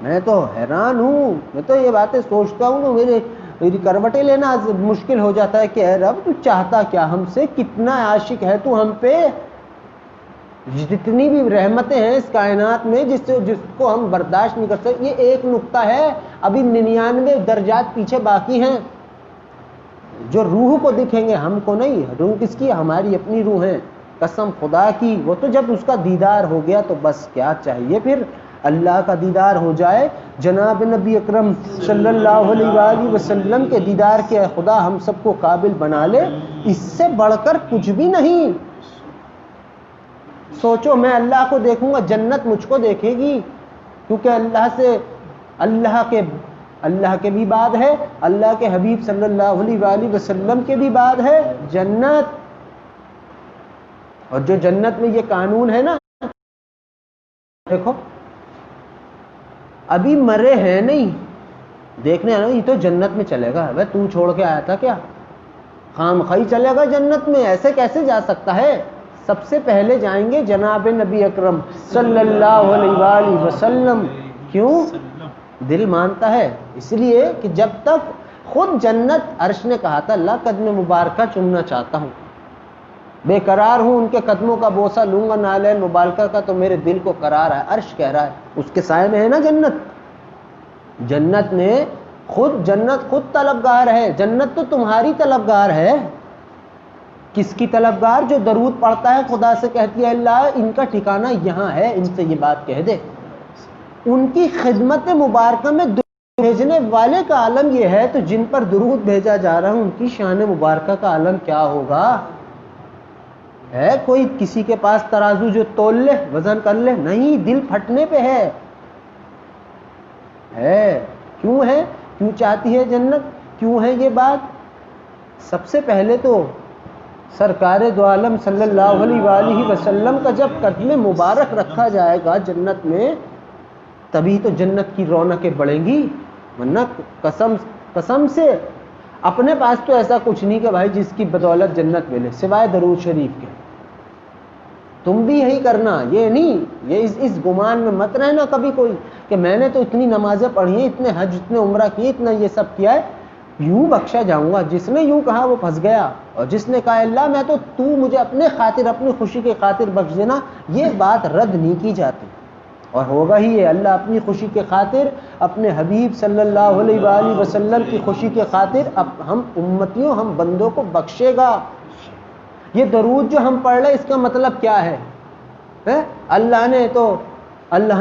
میں تو حیران ہوں، میں تو یہ باتیں سوچتا ہوں تو میری کروٹیں لینا مشکل ہو جاتا ہے کہ اے رب تو چاہتا کیا ہم سے؟ کتنا عاشق ہے تو ہم پہ. جتنی بھی رحمتیں ہیں اس کائنات میں جس کو ہم برداشت نہیں کر سکتے. یہ ایک نقطہ ہے، ابھی 99 درجات پیچھے باقی ہیں جو روح کو دکھیں گے، ہم کو نہیں. روح کس کی؟ ہماری اپنی روح ہے. قسم خدا کی، وہ تو جب اس کا دیدار ہو گیا تو بس کیا چاہیے پھر؟ اللہ کا دیدار ہو جائے، جناب نبی اکرم صلی اللہ علیہ وآلہ وسلم کے دیدار کے خدا ہم سب کو قابل بنا لے، اس سے بڑھ کر کچھ بھی نہیں. سوچو، میں اللہ کو دیکھوں گا، جنت مجھ کو دیکھے گی، کیونکہ اللہ کے بھی بعد ہے، اللہ کے حبیب صلی اللہ علیہ وآلہ وسلم کے بھی بعد ہے جنت. اور جو جنت میں یہ قانون ہے نا، دیکھو ابھی مرے ہیں نہیں، دیکھنے آنا یہ تو جنت میں چلے گا. بھائی تو چھوڑ کے آیا تھا کیا؟ خام خائی چلے گا جنت میں؟ ایسے کیسے جا سکتا ہے؟ سب سے پہلے جائیں گے جناب نبی اکرم صلی اللہ علیہ وآلہ وسلم. کیوں؟ دل مانتا ہے، اس لیے کہ جب تک خود جنت، عرش نے کہا تھا اللہ قدم مبارکہ چومنا چاہتا ہوں، بے قرار ہوں، ان کے قدموں کا بوسہ لوں گا نالین مبارکہ کا تو میرے دل کو قرار ہے. عرش کہہ رہا ہے، اس کے سائے میں ہے نا جنت. جنت نے خود جنت خود طلبگار ہے، جنت تو تمہاری طلبگار ہے۔ کس کی طلبگار؟ جو درود پڑھتا ہے، خدا سے کہتی ہے اللہ ان کا ٹھکانہ یہاں ہے، ان سے یہ بات کہہ دے۔ ان کی خدمت مبارکہ میں درود بھیجنے والے کا عالم یہ ہے، تو جن پر درود بھیجا جا رہا ہے ان کی شان مبارکہ کا عالم کیا ہوگا؟ ہے کوئی کسی کے پاس ترازو جو تول لے، وزن کر لے؟ نہیں، دل پھٹنے پہ ہے۔ کیوں ہے؟ کیوں چاہتی ہے جنت؟ کیوں ہے یہ بات؟ سب سے پہلے تو سرکار دو عالم صلی اللہ علیہ وآلہ وسلم کا جب قدم مبارک رکھا جائے گا جنت میں، تبھی تو جنت کی رونقیں بڑھیں گی، ورنہ قسم سے اپنے پاس تو ایسا کچھ نہیں کہ بھائی جس کی بدولت جنت ملے سوائے درود شریف کے۔ تم بھی یہی کرنا، یہ نہیں، یہ اس گمان میں مت رہنا کبھی کوئی کہ میں نے تو اتنی نمازیں پڑھی ہیں، اتنے حج، اتنے عمرہ کیے، اتنا یہ سب کیا ہے، یوں بخشا جاؤں گا۔ جس نے یوں کہا وہ پھنس گیا، اور جس نے کہا اللہ میں تو مجھے اپنے خاطر، اپنی خوشی کے خاطر بخش دینا، یہ بات رد نہیں کی جاتی، اور ہوگا ہی یہ۔ اللہ اپنی خوشی کے خاطر، اپنے حبیب صلی اللہ علیہ وآلہ وسلم کی خوشی کے خاطر ہم امتیوں، ہم بندوں کو بخشے گا۔ یہ درود جو ہم پڑھ رہے اس کا مطلب کیا ہے؟ اللہ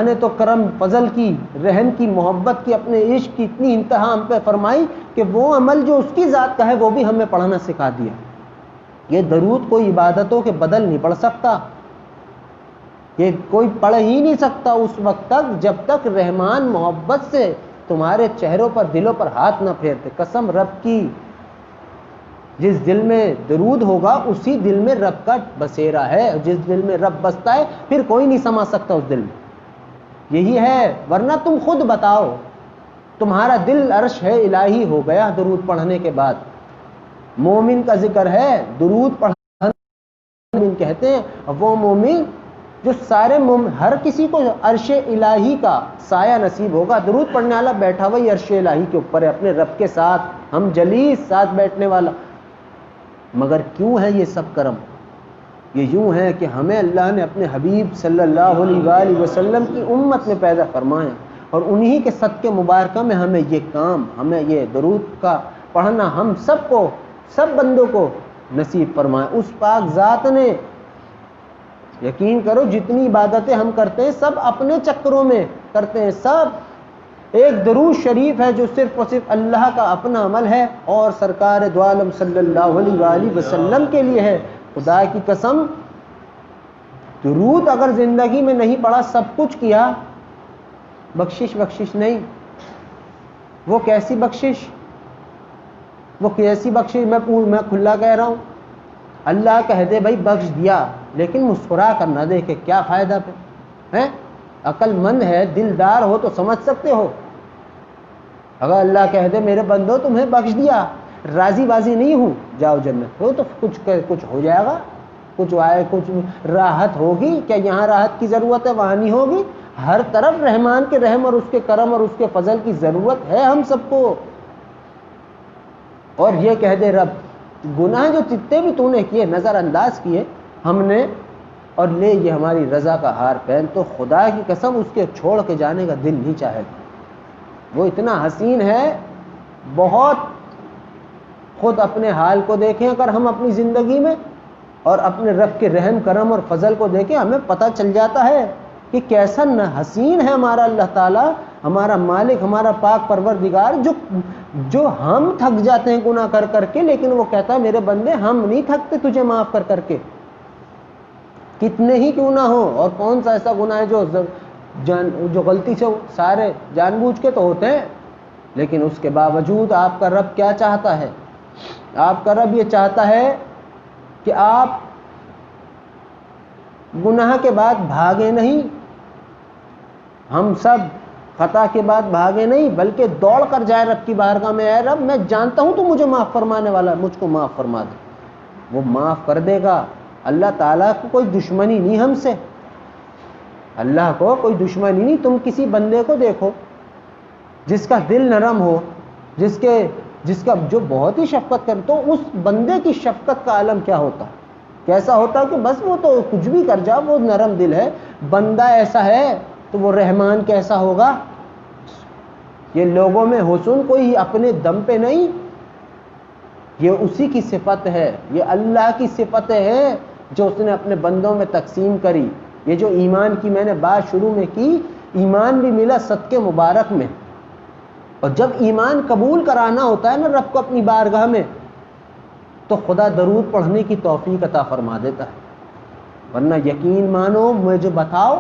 نے تو کرم فضل کی، رحم کی، محبت کی، اپنے عشق کی اتنی انتہا ہم پہ فرمائی کہ وہ عمل جو اس کی ذات کا ہے وہ بھی ہمیں پڑھنا سکھا دیا۔ یہ درود کوئی عبادتوں کے بدل نہیں پڑھ سکتا، یہ کوئی پڑھ ہی نہیں سکتا اس وقت تک جب تک رحمان محبت سے تمہارے چہروں پر، دلوں پر ہاتھ نہ پھیرتے۔ قسم رب کی، جس دل میں درود ہوگا اسی دل میں رب کا بسیرا ہے، جس دل میں رب بستا ہے پھر کوئی نہیں سما سکتا اس دل میں، یہی ہے۔ ورنہ تم خود بتاؤ، تمہارا دل عرش ہے الہی ہو گیا درود پڑھنے کے بعد۔ مومن کا ذکر ہے، درود پڑھنے مومن کہتے ہیں، وہ مومن جو سارے ہر کسی کو عرش الہی کا سایہ نصیب ہوگا۔ درود پڑھنے والا بیٹھا ہوا ہی عرش الہی کے اوپر ہے، اپنے رب کے ساتھ ہم جلیس ساتھ بیٹھنے والا۔ مگر کیوں ہے یہ سب کرم؟ یہ یوں ہے کہ ہمیں اللہ نے اپنے حبیب صلی اللہ علیہ وآلہ وسلم کی امت میں پیدا فرمایا، اور انہی کے صدقے مبارکہ میں ہمیں یہ کام، ہمیں یہ درود کا پڑھنا ہم سب کو، سب بندوں کو نصیب فرمایا۔ اس پاک ذات نے، یقین کرو جتنی عبادتیں ہم کرتے ہیں سب اپنے چکروں میں کرتے ہیں، سب ایک درود شریف ہے جو صرف اور صرف اللہ کا اپنا عمل ہے اور سرکار دو عالم صلی اللہ علیہ وآلہ وسلم کے لیے ہے۔ خدا کی قسم، درود اگر زندگی میں نہیں پڑھا، سب کچھ کیا، بخشش نہیں۔ وہ کیسی بخشش؟ وہ کیسی بخشش؟ میں کھلا کہہ رہا ہوں، اللہ کہہ دے بھائی بخش دیا، لیکن مسکرا کر نہ دیکھے، کیا فائدہ پہ ہے؟ عقل مند ہے، دلدار ہو تو سمجھ سکتے ہو۔ اگر اللہ کہہ دے میرے بندو تمہیں بخش دیا، راضی بازی نہیں ہوں، جاؤ جنت ہو، تو کچھ ہو جائے گا، کچھ راحت ہوگی کیا؟ یہاں راحت کی ضرورت ہے، وہاں نہیں ہوگی۔ ہر طرف رحمان کے رحم اور اس کے کرم اور اس کے فضل کی ضرورت ہے ہم سب کو۔ اور یہ کہہ دے رب گناہ جو جتنے بھی تو نے کیے، نظر انداز کیے ہم نے، اور لے یہ ہماری رضا کا ہار پہن، تو خدا کی قسم اس کے چھوڑ کے جانے کا دل نہیں چاہے گا۔ وہ اتنا حسین ہے بہت۔ خود اپنے حال کو دیکھیں اگر ہم اپنی زندگی میں، اور اپنے رب کے رحم کرم اور فضل کو دیکھیں، ہمیں پتہ چل جاتا ہے کہ کیسا حسین ہے ہمارا اللہ تعالیٰ، ہمارا مالک، ہمارا پاک پروردگار، جو ہم تھک جاتے ہیں گناہ کر کر کے، لیکن وہ کہتا ہے میرے بندے ہم نہیں تھکتے تجھے معاف کر کر کے، کتنے ہی کیوں نہ ہو۔ اور کون سا ایسا گناہ ہے جو غلطی سے، سارے جان بوجھ کے تو ہوتے ہیں، لیکن اس کے باوجود آپ کا رب کیا چاہتا ہے؟ آپ کا رب یہ چاہتا ہے کہ آپ گناہ کے بعد بھاگے نہیں، ہم سب خطا کے بعد بھاگے نہیں، بلکہ دوڑ کر جائے رب کی بارگاہ میں، اے رب میں جانتا ہوں تو مجھے معاف فرمانے والا، مجھ کو معاف فرما دے۔ وہ معاف کر دے گا۔ اللہ تعالیٰ کو کوئی دشمنی نہیں ہم سے، اللہ کو کوئی دشمنی نہیں۔ تم کسی بندے کو دیکھو جس کا دل نرم ہو، جس کا جو بہت ہی شفقت کرے، تو اس بندے کی شفقت کا عالم کیا ہوتا، کیسا ہوتا کہ بس وہ تو کچھ بھی کر جا، وہ نرم دل ہے۔ بندہ ایسا ہے تو وہ رحمان کیسا ہوگا؟ یہ لوگوں میں حسن کوئی اپنے دم پہ نہیں، یہ اسی کی صفت ہے، یہ اللہ کی صفت ہے جو اس نے اپنے بندوں میں تقسیم کری۔ یہ جو ایمان کی میں نے بات شروع میں کی، ایمان بھی ملا صدقے مبارک میں، اور جب ایمان قبول کرانا ہوتا ہے نا رب کو اپنی بارگاہ میں، تو خدا درود پڑھنے کی توفیق عطا فرما دیتا ہے۔ ورنہ یقین مانو، مجھے بتاؤ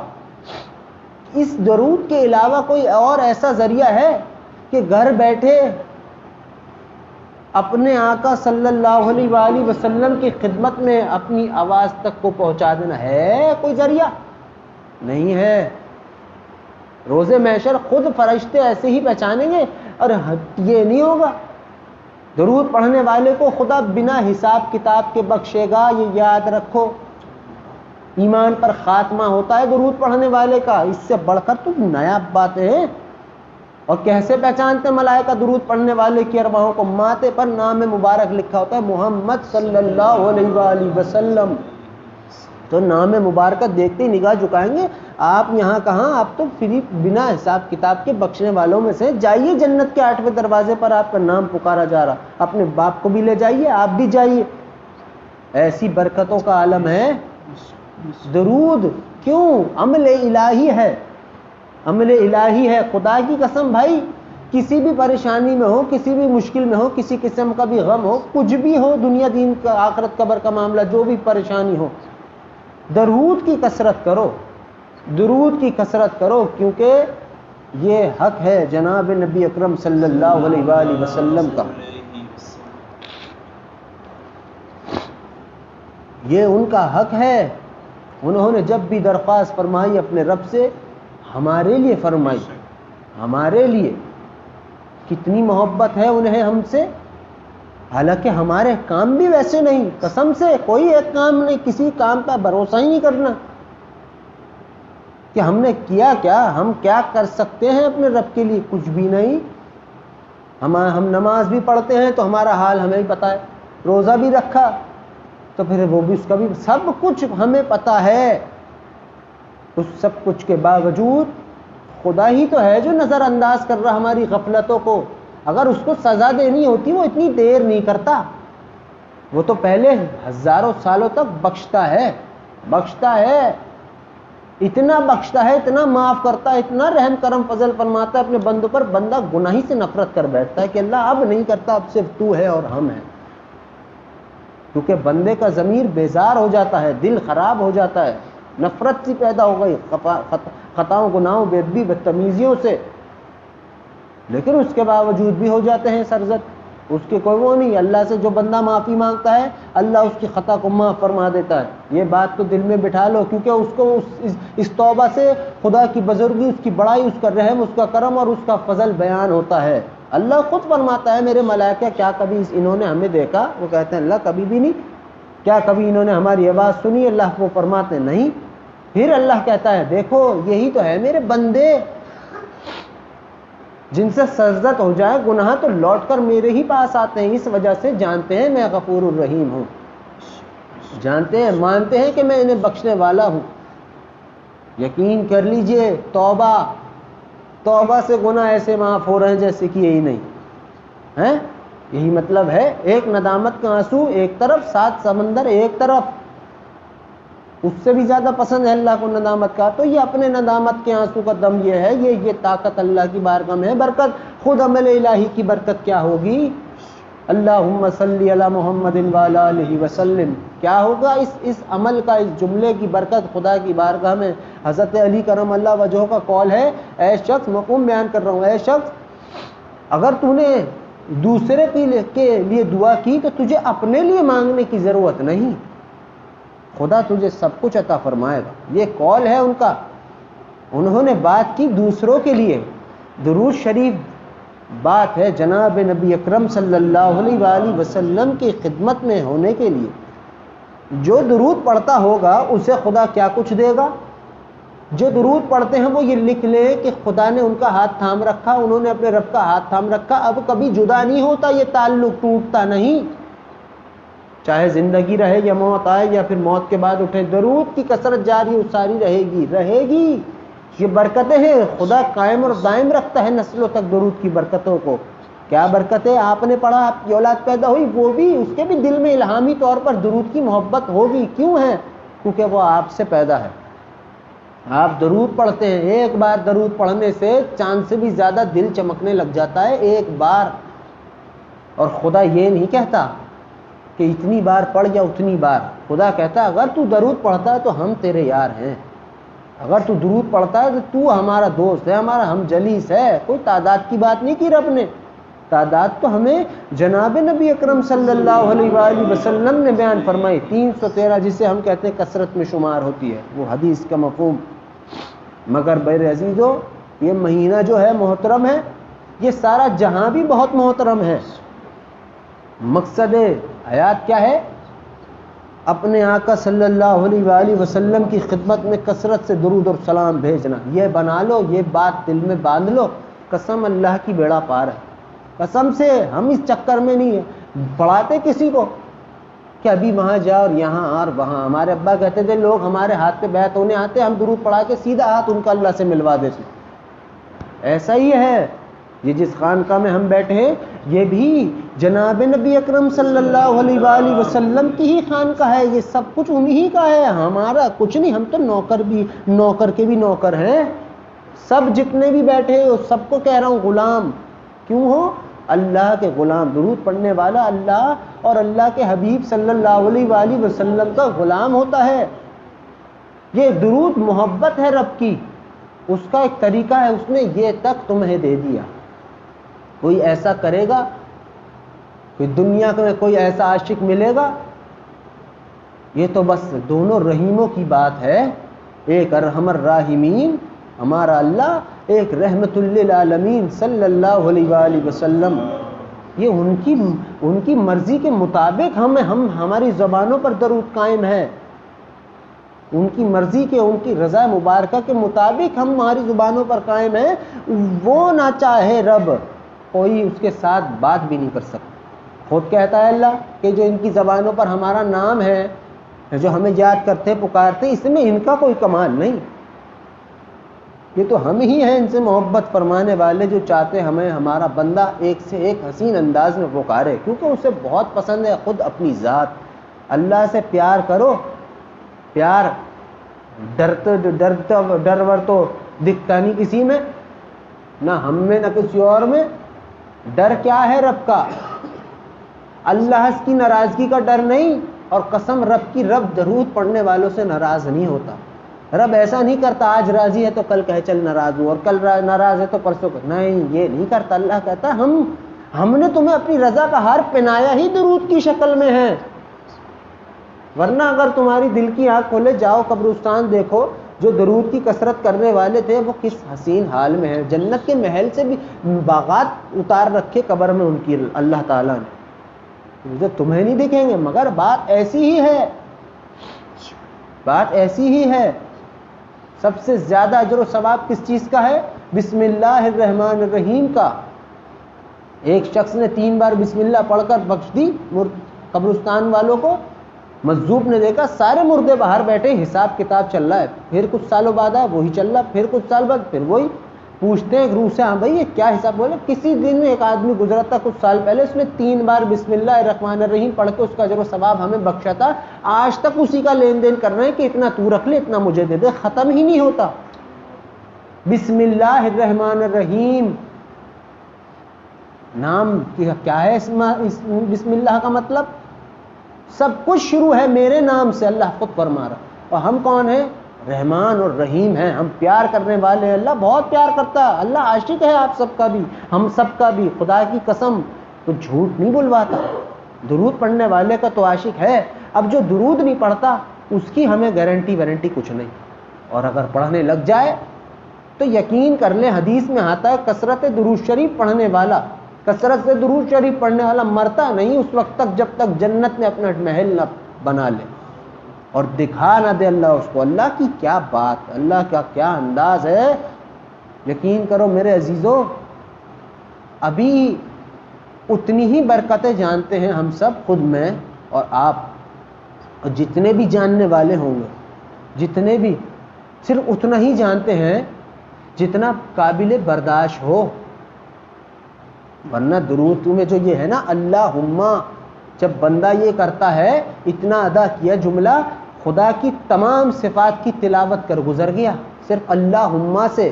اس درود کے علاوہ کوئی اور ایسا ذریعہ ہے کہ گھر بیٹھے اپنے آقا صلی اللہ علیہ وآلہ وسلم کی خدمت میں اپنی آواز تک کو پہنچا دینا؟ ہے کوئی ذریعہ؟ نہیں ہے۔ روز محشر خود فرشتے ایسے ہی پہچانیں گے، اور یہ نہیں ہوگا۔ درود پڑھنے والے کو خدا بنا حساب کتاب کے بخشے گا، یہ یاد رکھو۔ ایمان پر خاتمہ ہوتا ہے درود پڑھنے والے کا، اس سے بڑھ کر تو نیا بات ہے۔ اور کیسے پہچانتے ملائکہ درود پڑھنے والے کی ارواحوں کو؟ ماتھے پر نام مبارک لکھا ہوتا ہے محمد صلی اللہ علیہ وآلہ وسلم، تو نام مبارکت دیکھتے ہی نگاہ جھکائیں گے، آپ یہاں کہاں، آپ تو فری بنا حساب کتاب کے بخشنے والوں میں سے، جائیے جنت کے 8ویں دروازے پر آپ کا نام پکارا جا رہا، اپنے باپ کو بھی لے جائیے، آپ بھی جائیے۔ ایسی برکتوں کا عالم ہے درود۔ کیوں؟ عمل الہی ہے، عمل الہی ہے۔ خدا کی قسم بھائی، کسی بھی پریشانی میں ہو، کسی بھی مشکل میں ہو، کسی قسم کا بھی غم ہو، کچھ بھی ہو، دنیا دین کا آخرت قبر کا معاملہ، جو بھی پریشانی ہو، درود کی کثرت کرو، درود کی کثرت کرو، کیونکہ یہ حق ہے جناب نبی اکرم صلی اللہ علیہ وآلہ وسلم کا، یہ ان کا حق ہے۔ انہوں نے جب بھی درخواست فرمائی اپنے رب سے، ہمارے لیے فرمائی، ہمارے لیے۔ کتنی محبت ہے انہیں ہم سے، حالانکہ ہمارے کام بھی ویسے نہیں، قسم سے کوئی ایک کام نہیں، کسی کام کا بھروسہ ہی نہیں کرنا کہ ہم نے کیا کیا، ہم کیا کر سکتے ہیں اپنے رب کے لیے، کچھ بھی نہیں۔ ہم نماز بھی پڑھتے ہیں تو ہمارا حال ہمیں ہی پتہ ہے، روزہ بھی رکھا تو پھر وہ بھی، اس کا بھی سب کچھ ہمیں پتہ ہے۔ اس سب کچھ کے باوجود خدا ہی تو ہے جو نظر انداز کر رہا ہماری غفلتوں کو۔ اگر اس کو سزا دینی ہوتی وہ اتنی دیر نہیں کرتا، وہ تو پہلے ہزاروں سالوں تک بخشتا ہے، بخشتا ہے، اتنا بخشتا ہے، اتنا معاف کرتا ہے، اتنا رحم کرم فضل فرماتا ہے اپنے بندوں پر، بندہ گناہی سے نفرت کر بیٹھتا ہے کہ اللہ اب نہیں کرتا، اب صرف تو ہے اور ہم ہیں۔ کیونکہ بندے کا ضمیر بیزار ہو جاتا ہے، دل خراب ہو جاتا ہے، نفرت سی پیدا ہو گئی خطاؤں گناہوں بے ادبی بدتمیزیوں سے، لیکن اس کے باوجود بھی ہو جاتے ہیں سرزد۔ اس کے کوئی وہ نہیں، اللہ سے جو بندہ معافی مانگتا ہے اللہ اس کی خطا کو معاف فرما دیتا ہے۔ یہ بات تو دل میں بٹھا لو، کیونکہ اس کو اس توبہ سے خدا کی بزرگی، اس کی بڑائی، اس کا رحم، اس کا کرم اور اس کا فضل بیان ہوتا ہے۔ اللہ خود فرماتا ہے میرے ملائکہ کیا کبھی انہوں نے ہمیں دیکھا؟ وہ کہتے ہیں اللہ کبھی بھی نہیں۔ کیا کبھی انہوں نے ہماری آواز سنی؟ اللہ کو فرماتے نہیں۔ پھر اللہ کہتا ہے دیکھو یہی تو ہے میرے بندے، جن سے سرزد ہو جائے گناہ تو لوٹ کر میرے ہی پاس آتے ہیں، اس وجہ سے جانتے ہیں میں غفور الرحیم ہوں، جانتے ہیں، مانتے ہیں کہ میں انہیں بخشنے والا ہوں۔ یقین کر لیجئے توبہ، توبہ سے گناہ ایسے معاف ہو رہے ہیں جیسے کہ یہی نہیں ہیں۔ یہی مطلب ہے، ایک ندامت کا آنسو ایک طرف، 7 سمندر ایک طرف، اس سے بھی زیادہ پسند ہے اللہ کو ندامت کا۔ تو یہ اپنے ندامت کے آنسو کا دم یہ ہے، یہ طاقت اللہ کی بارگاہ میں ہے، برکت خود عمل الہی کی برکت کیا ہوگی؟ اللہم صلی علی محمد وعلی آلہ وسلم، کیا ہوگا اس عمل کا، اس جملے کی برکت خدا کی بارگاہ میں؟ حضرت علی کرم اللہ وجہہ کا قول ہے، اے شخص، مقوم بیان کر رہا ہوں، اے شخص اگر تو نے دوسرے کے لیے دعا کی تو تجھے اپنے لیے مانگنے کی ضرورت نہیں، خدا تجھے سب کچھ عطا فرمائے گا۔ یہ قول ہے ان کا، انہوں نے بات کی دوسروں کے لیے۔ درود شریف بات ہے جناب نبی اکرم صلی اللہ علیہ وآلہ وسلم کی خدمت میں ہونے کے لیے۔ جو درود پڑھتا ہوگا اسے خدا کیا کچھ دے گا؟ جو درود پڑھتے ہیں وہ یہ لکھ لیں کہ خدا نے ان کا ہاتھ تھام رکھا، انہوں نے اپنے رب کا ہاتھ تھام رکھا، اب کبھی جدا نہیں ہوتا، یہ تعلق ٹوٹتا نہیں، چاہے زندگی رہے یا موت آئے یا پھر موت کے بعد اٹھے، درود کی کثرت جاری و ساری رہے گی، رہے گی، یہ برکتیں ہیں، خدا قائم اور دائم رکھتا ہے نسلوں تک درود کی برکتوں کو۔ کیا برکتیں؟ آپ نے پڑھا، آپ کی اولاد پیدا ہوئی، وہ بھی اس کے بھی دل میں الہامی طور پر درود کی محبت ہوگی۔ کیوں ہے؟ کیونکہ وہ آپ سے پیدا ہے۔ آپ درود پڑھتے ہیں، ایک بار درود پڑھنے سے چاند سے بھی زیادہ دل چمکنے لگ جاتا ہے، ایک بار۔ اور خدا یہ نہیں کہتا کہ اتنی بار پڑھ یا اتنی بار، خدا کہتا ہے اگر تو درود پڑھتا ہے تو ہم تیرے یار ہیں، اگر تو درود پڑھتا ہے تو ہمارا دوست ہے، ہمارا ہم جلیس ہے۔ کوئی تعداد کی بات نہیں کی رب نے، تعداد تو ہمیں جناب نبی اکرم صلی اللہ علیہ وآلہ وسلم نے بیان فرمائی، 313 جسے ہم کہتے ہیں کثرت میں شمار ہوتی ہے، وہ حدیث کا مفہوم۔ مگر میرے عزیزو، یہ مہینہ جو ہے محترم ہے، یہ سارا جہاں بھی بہت محترم ہے۔ مقصد حیات کیا ہے؟ اپنے آقا صلی اللہ علیہ وآلہ وسلم کی خدمت میں کثرت سے درود اور سلام بھیجنا۔ یہ بنا لو، یہ بات دل میں باندھ لو، قسم اللہ کی بیڑا پار ہے۔ قسم سے ہم اس چکر میں نہیں ہیں پڑھاتے کسی کو کہ ابھی وہاں جا اور یہاں اور وہاں۔ ہمارے ابا کہتے تھے لوگ ہمارے ہاتھ پہ بیعت ہونے آتے، ہم درود پڑھا کے سیدھا ہاتھ ان کا اللہ سے ملوا دیتے۔ ایسا ہی ہے، یہ جس خانقاہ میں ہم بیٹھے ہیں یہ بھی جناب نبی اکرم صلی اللہ علیہ وآلہ وسلم کی ہی خانقاہ ہے، یہ سب کچھ انہی کا ہے، ہمارا کچھ نہیں۔ ہم تو نوکر کے بھی نوکر ہیں۔ سب جتنے بھی بیٹھے ہو سب کو کہہ رہا ہوں غلام کیوں ہو؟ اللہ کے غلام۔ درود پڑھنے والا اللہ اور اللہ کے حبیب صلی اللہ علیہ وآلہ وسلم کا غلام ہوتا ہے۔ یہ درود محبت ہے رب کی، اس کا ایک طریقہ ہے، اس نے یہ تک تمہیں دے دیا۔ کوئی ایسا کرے گا؟ کوئی دنیا میں کوئی ایسا عاشق ملے گا؟ یہ تو بس دونوں رحیموں کی بات ہے، ایک ارحم الراحمین ہمارا اللہ، ایک رحمت للعالمین صلی اللہ علیہ وآلہ وسلم۔ یہ ان کی مرضی کے مطابق ہماری زبانوں پر درود قائم ہے، ان کی مرضی کے، ان کی رضا مبارکہ کے مطابق ہماری زبانوں پر قائم ہے۔ وہ نہ چاہے رب، کوئی اس کے ساتھ بات بھی نہیں کر سکتا۔ خود کہتا ہے اللہ کہ جو ان کی زبانوں پر ہمارا نام ہے، جو ہمیں یاد کرتے پکارتے، اس میں ان کا کوئی کمال نہیں، یہ تو ہم ہی ہیں ان سے محبت فرمانے والے، جو چاہتے ہمیں ہمارا بندہ ایک سے ایک حسین انداز میں پکارے، کیونکہ اسے بہت پسند ہے خود اپنی ذات۔ اللہ سے پیار کرو، پیار ڈر ور تو دکھتا نہیں کسی میں، نہ ہم میں نہ کسی اور میں۔ ڈر کیا ہے؟ رب کا، اللہ کی ناراضگی کا ڈر نہیں، اور قسم رب کی، رب درود پڑھنے والوں سے ناراض نہیں ہوتا۔ رب ایسا نہیں کرتا آج راضی ہے تو کل کہے چل ناراض ہوں، اور کل ناراض ہے تو پرسوں نہیں، یہ نہیں کرتا۔ اللہ کہتا ہم نے تمہیں اپنی رضا کا ہار پہنایا ہی درود کی شکل میں ہے، ورنہ اگر تمہاری دل کی آنکھ کھولے، جاؤ قبرستان دیکھو، جو درود کی کثرت کرنے والے تھے وہ کس حسین حال میں ہیں۔ جنت کے محل سے بھی باغات اتار رکھے قبر میں ان کی اللہ تعالیٰ نے، جو تمہیں نہیں دکھیں گے۔ مگر بات ایسی ہی ہے، بات ایسی ہی ہے۔ سب سے زیادہ اجر و ثواب کس چیز کا ہے؟ بسم اللہ الرحمن الرحیم کا۔ ایک شخص نے 3 بار بسم اللہ پڑھ کر بخش دی قبرستان والوں کو، مجذوب نے دیکھا سارے مردے باہر بیٹھے، حساب کتاب چل رہا ہے، پھر کچھ سالوں بعد آیا وہی چل رہا، پھر کچھ سال بعد پھر وہی۔ پوچھتے ہیں ایک روح سے، ہاں بھائی یہ کیا حساب؟ بولے کسی دن ایک آدمی گزرا تھا کچھ سال پہلے، اس نے 3 بار بسم اللہ الرحمن الرحیم پڑھ کے اس کا اجر و ثواب ہمیں بخشا تھا، آج تک اسی کا لین دین کر رہے ہیں کہ اتنا تو رکھ لے اتنا مجھے دے دے، ختم ہی نہیں ہوتا۔ بسم اللہ الرحمن الرحیم نام کیا ہے؟ بسم اللہ کا مطلب سب کچھ شروع ہے میرے نام سے، اللہ خود فرما رہا۔ اور ہم کون ہیں؟ رحمان اور رحیم ہیں، ہم پیار کرنے والے ہیں، اللہ بہت پیار کرتا ہے، اللہ عاشق ہے آپ سب کا بھی، ہم سب کا بھی، خدا کی قسم تو جھوٹ نہیں بلواتا۔ درود پڑھنے والے کا تو عاشق ہے، اب جو درود نہیں پڑھتا اس کی ہمیں گارنٹی وارنٹی کچھ نہیں، اور اگر پڑھنے لگ جائے تو یقین کر لیں حدیث میں آتا ہے کثرت درود شریف پڑھنے والا، کثرت سے درود شریف پڑھنے والا مرتا نہیں اس وقت تک جب تک جنت میں اپنا محل نہ بنا لے اور دکھا نہ دے اللہ اس کو۔ اللہ کی کیا بات، اللہ کا کیا انداز ہے۔ یقین کرو میرے عزیزو، ابھی اتنی ہی برکتیں جانتے ہیں ہم سب، خود میں اور آپ اور جتنے بھی جاننے والے ہوں گے، جتنے بھی صرف اتنا ہی جانتے ہیں جتنا قابل برداشت ہو، ورنہ درود میں جو یہ ہے نا اللہم، جب بندہ یہ کرتا ہے اتنا ادا کیا جملہ، خدا کی تمام صفات کی تلاوت کر گزر گیا صرف اللہم سے۔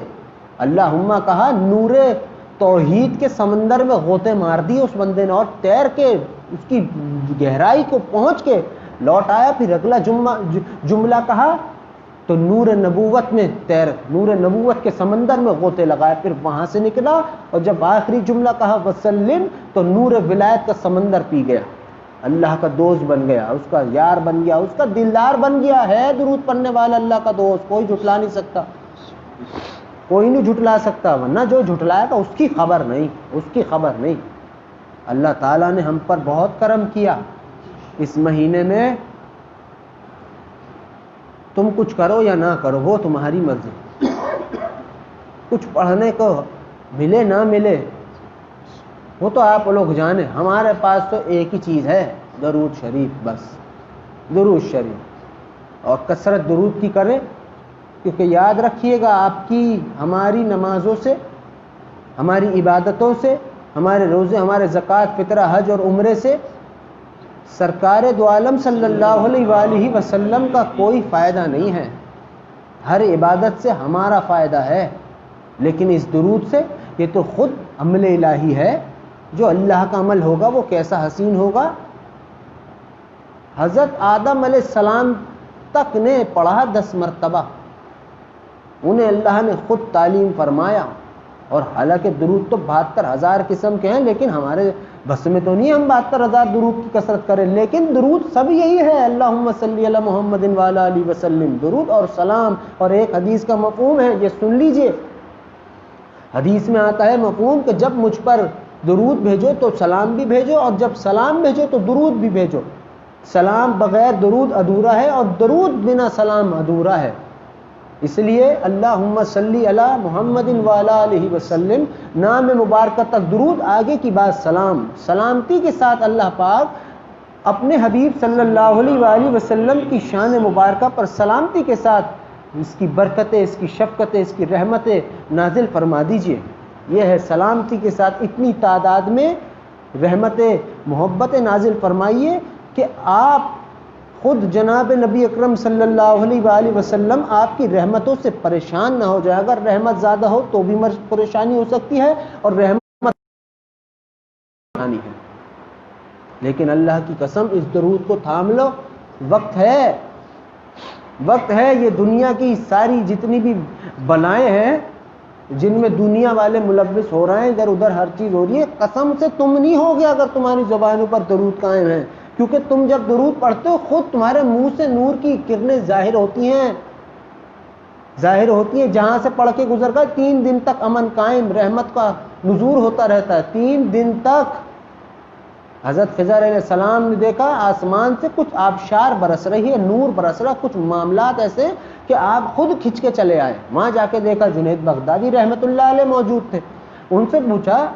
اللہم کہا، نور توحید کے سمندر میں غوطے مار دیے اس بندے نے، اور تیر کے اس کی گہرائی کو پہنچ کے لوٹ آیا۔ پھر اگلا جملہ کہا تو نور نبوت میں نور نبوت کے سمندر میں غوطے لگائے، پھر وہاں سے نکلا، اور جب آخری جملہ کہا وسلم تو نور ولایت کا سمندر پی گیا، اللہ کا دوست بن گیا، اس کا یار بن گیا، اس کا دلدار بن گیا۔ ہے درود پڑھنے والا اللہ کا دوست، کوئی جھٹلا نہیں سکتا، کوئی نہیں جھٹلا سکتا، ورنہ جو جھٹلائے گا اس کی خبر نہیں، اس کی خبر نہیں۔ اللہ تعالیٰ نے ہم پر بہت کرم کیا اس مہینے میں، تم کچھ کرو یا نہ کرو وہ تمہاری مرضی، کچھ پڑھنے کو ملے نہ ملے وہ تو آپ لوگ جانیں، ہمارے پاس تو ایک ہی چیز ہے، درود شریف، بس درود شریف، اور کثرت درود کی کریں، کیونکہ یاد رکھیے گا آپ کی ہماری نمازوں سے، ہماری عبادتوں سے، ہمارے روزے، ہمارے زکوٰۃ، فطرہ، حج اور عمرے سے سرکار دو عالم صلی اللہ علیہ وآلہ وسلم کا کوئی فائدہ نہیں ہے۔ ہر عبادت سے ہمارا فائدہ ہے، لیکن اس درود سے یہ تو خود عمل الہی ہے، جو اللہ کا عمل ہوگا وہ کیسا حسین ہوگا۔ حضرت آدم علیہ السلام تک نے پڑھا 10 مرتبہ، انہیں اللہ نے خود تعلیم فرمایا، اور حالانکہ درود تو 72,000 قسم کے ہیں، لیکن ہمارے بس میں تو نہیں ہم 72,000 درود کی کثرت کریں، لیکن درود سب یہی ہے، اللہم صلی علی محمد وعلی آلہ وسلم، درود اور سلام۔ اور ایک حدیث کا مفہوم ہے، یہ سن لیجئے، حدیث میں آتا ہے مفہوم کہ جب مجھ پر درود بھیجو تو سلام بھی بھیجو، اور جب سلام بھیجو تو درود بھی بھیجو۔ سلام بغیر درود ادھورا ہے، اور درود بنا سلام ادھورا ہے، اس لیے اللہم صلی علی محمد وعلی آلہ وسلم، نام مبارکہ تک درود، آگے کی بات سلام، سلامتی کے ساتھ اللہ پاک اپنے حبیب صلی اللہ علیہ وآلہ وسلم کی شان مبارکہ پر سلامتی کے ساتھ اس کی برکتیں، اس کی شفقتیں، اس کی رحمتیں نازل فرما دیجئے۔ یہ ہے سلامتی کے ساتھ اتنی تعداد میں رحمتیں، محبتیں نازل فرمائیے کہ آپ خود جناب نبی اکرم صلی اللہ علیہ وآلہ وسلم آپ کی رحمتوں سے پریشان نہ ہو جائے۔ اگر رحمت زیادہ ہو تو بھی پریشانی ہو سکتی ہے، اور رحمت پریشانی ہے، لیکن اللہ کی قسم اس درود کو تھام لو، وقت ہے، وقت ہے۔ یہ دنیا کی ساری جتنی بھی بلائیں ہیں جن میں دنیا والے ملوث ہو رہے ہیں، ادھر ادھر ہر چیز ہو رہی ہے، قسم سے تم نہیں ہوگے اگر تمہاری زبانوں پر درود قائم ہے، کیونکہ تم جب درود پڑھتے ہو خود تمہارے منہ سے نور کی کرنیں ظاہر ہوتی ہیں، ظاہر ہوتی ہیں۔ جہاں سے پڑھ کے گزر گئے 3 دن تک امن قائم، رحمت کا نزول ہوتا رہتا ہے 3 دن تک۔ حضرت خضر علیہ السلام نے دیکھا آسمان سے کچھ آبشار برس رہی ہے، نور برس رہا، کچھ معاملات ایسے کہ آپ خود کھنچ کے چلے آئے۔ وہاں جا کے دیکھا جنید بغدادی رحمت اللہ علیہ موجود تھے، ان سے پوچھا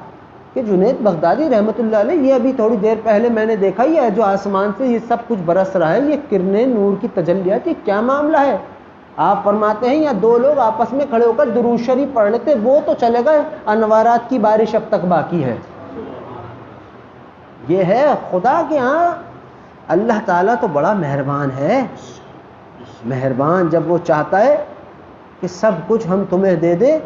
کہ جنید بغدادی رحمت اللہ علیہ، یہ ابھی تھوڑی دیر پہلے میں نے دیکھا یہ جو آسمان سے یہ سب کچھ برس رہا ہے، یہ کرنیں نور کی تجلیات، یہ کیا معاملہ ہے؟ آپ فرماتے ہیں یا 2 لوگ آپس میں کھڑے ہو کر درود شریف پڑھ لیتے، وہ تو چلے گئے، انوارات کی بارش اب تک باقی ہے۔ یہ ہے خدا کے ہاں، اللہ تعالیٰ تو بڑا مہربان ہے، مہربان۔ جب وہ چاہتا ہے کہ سب کچھ ہم تمہیں دے دے،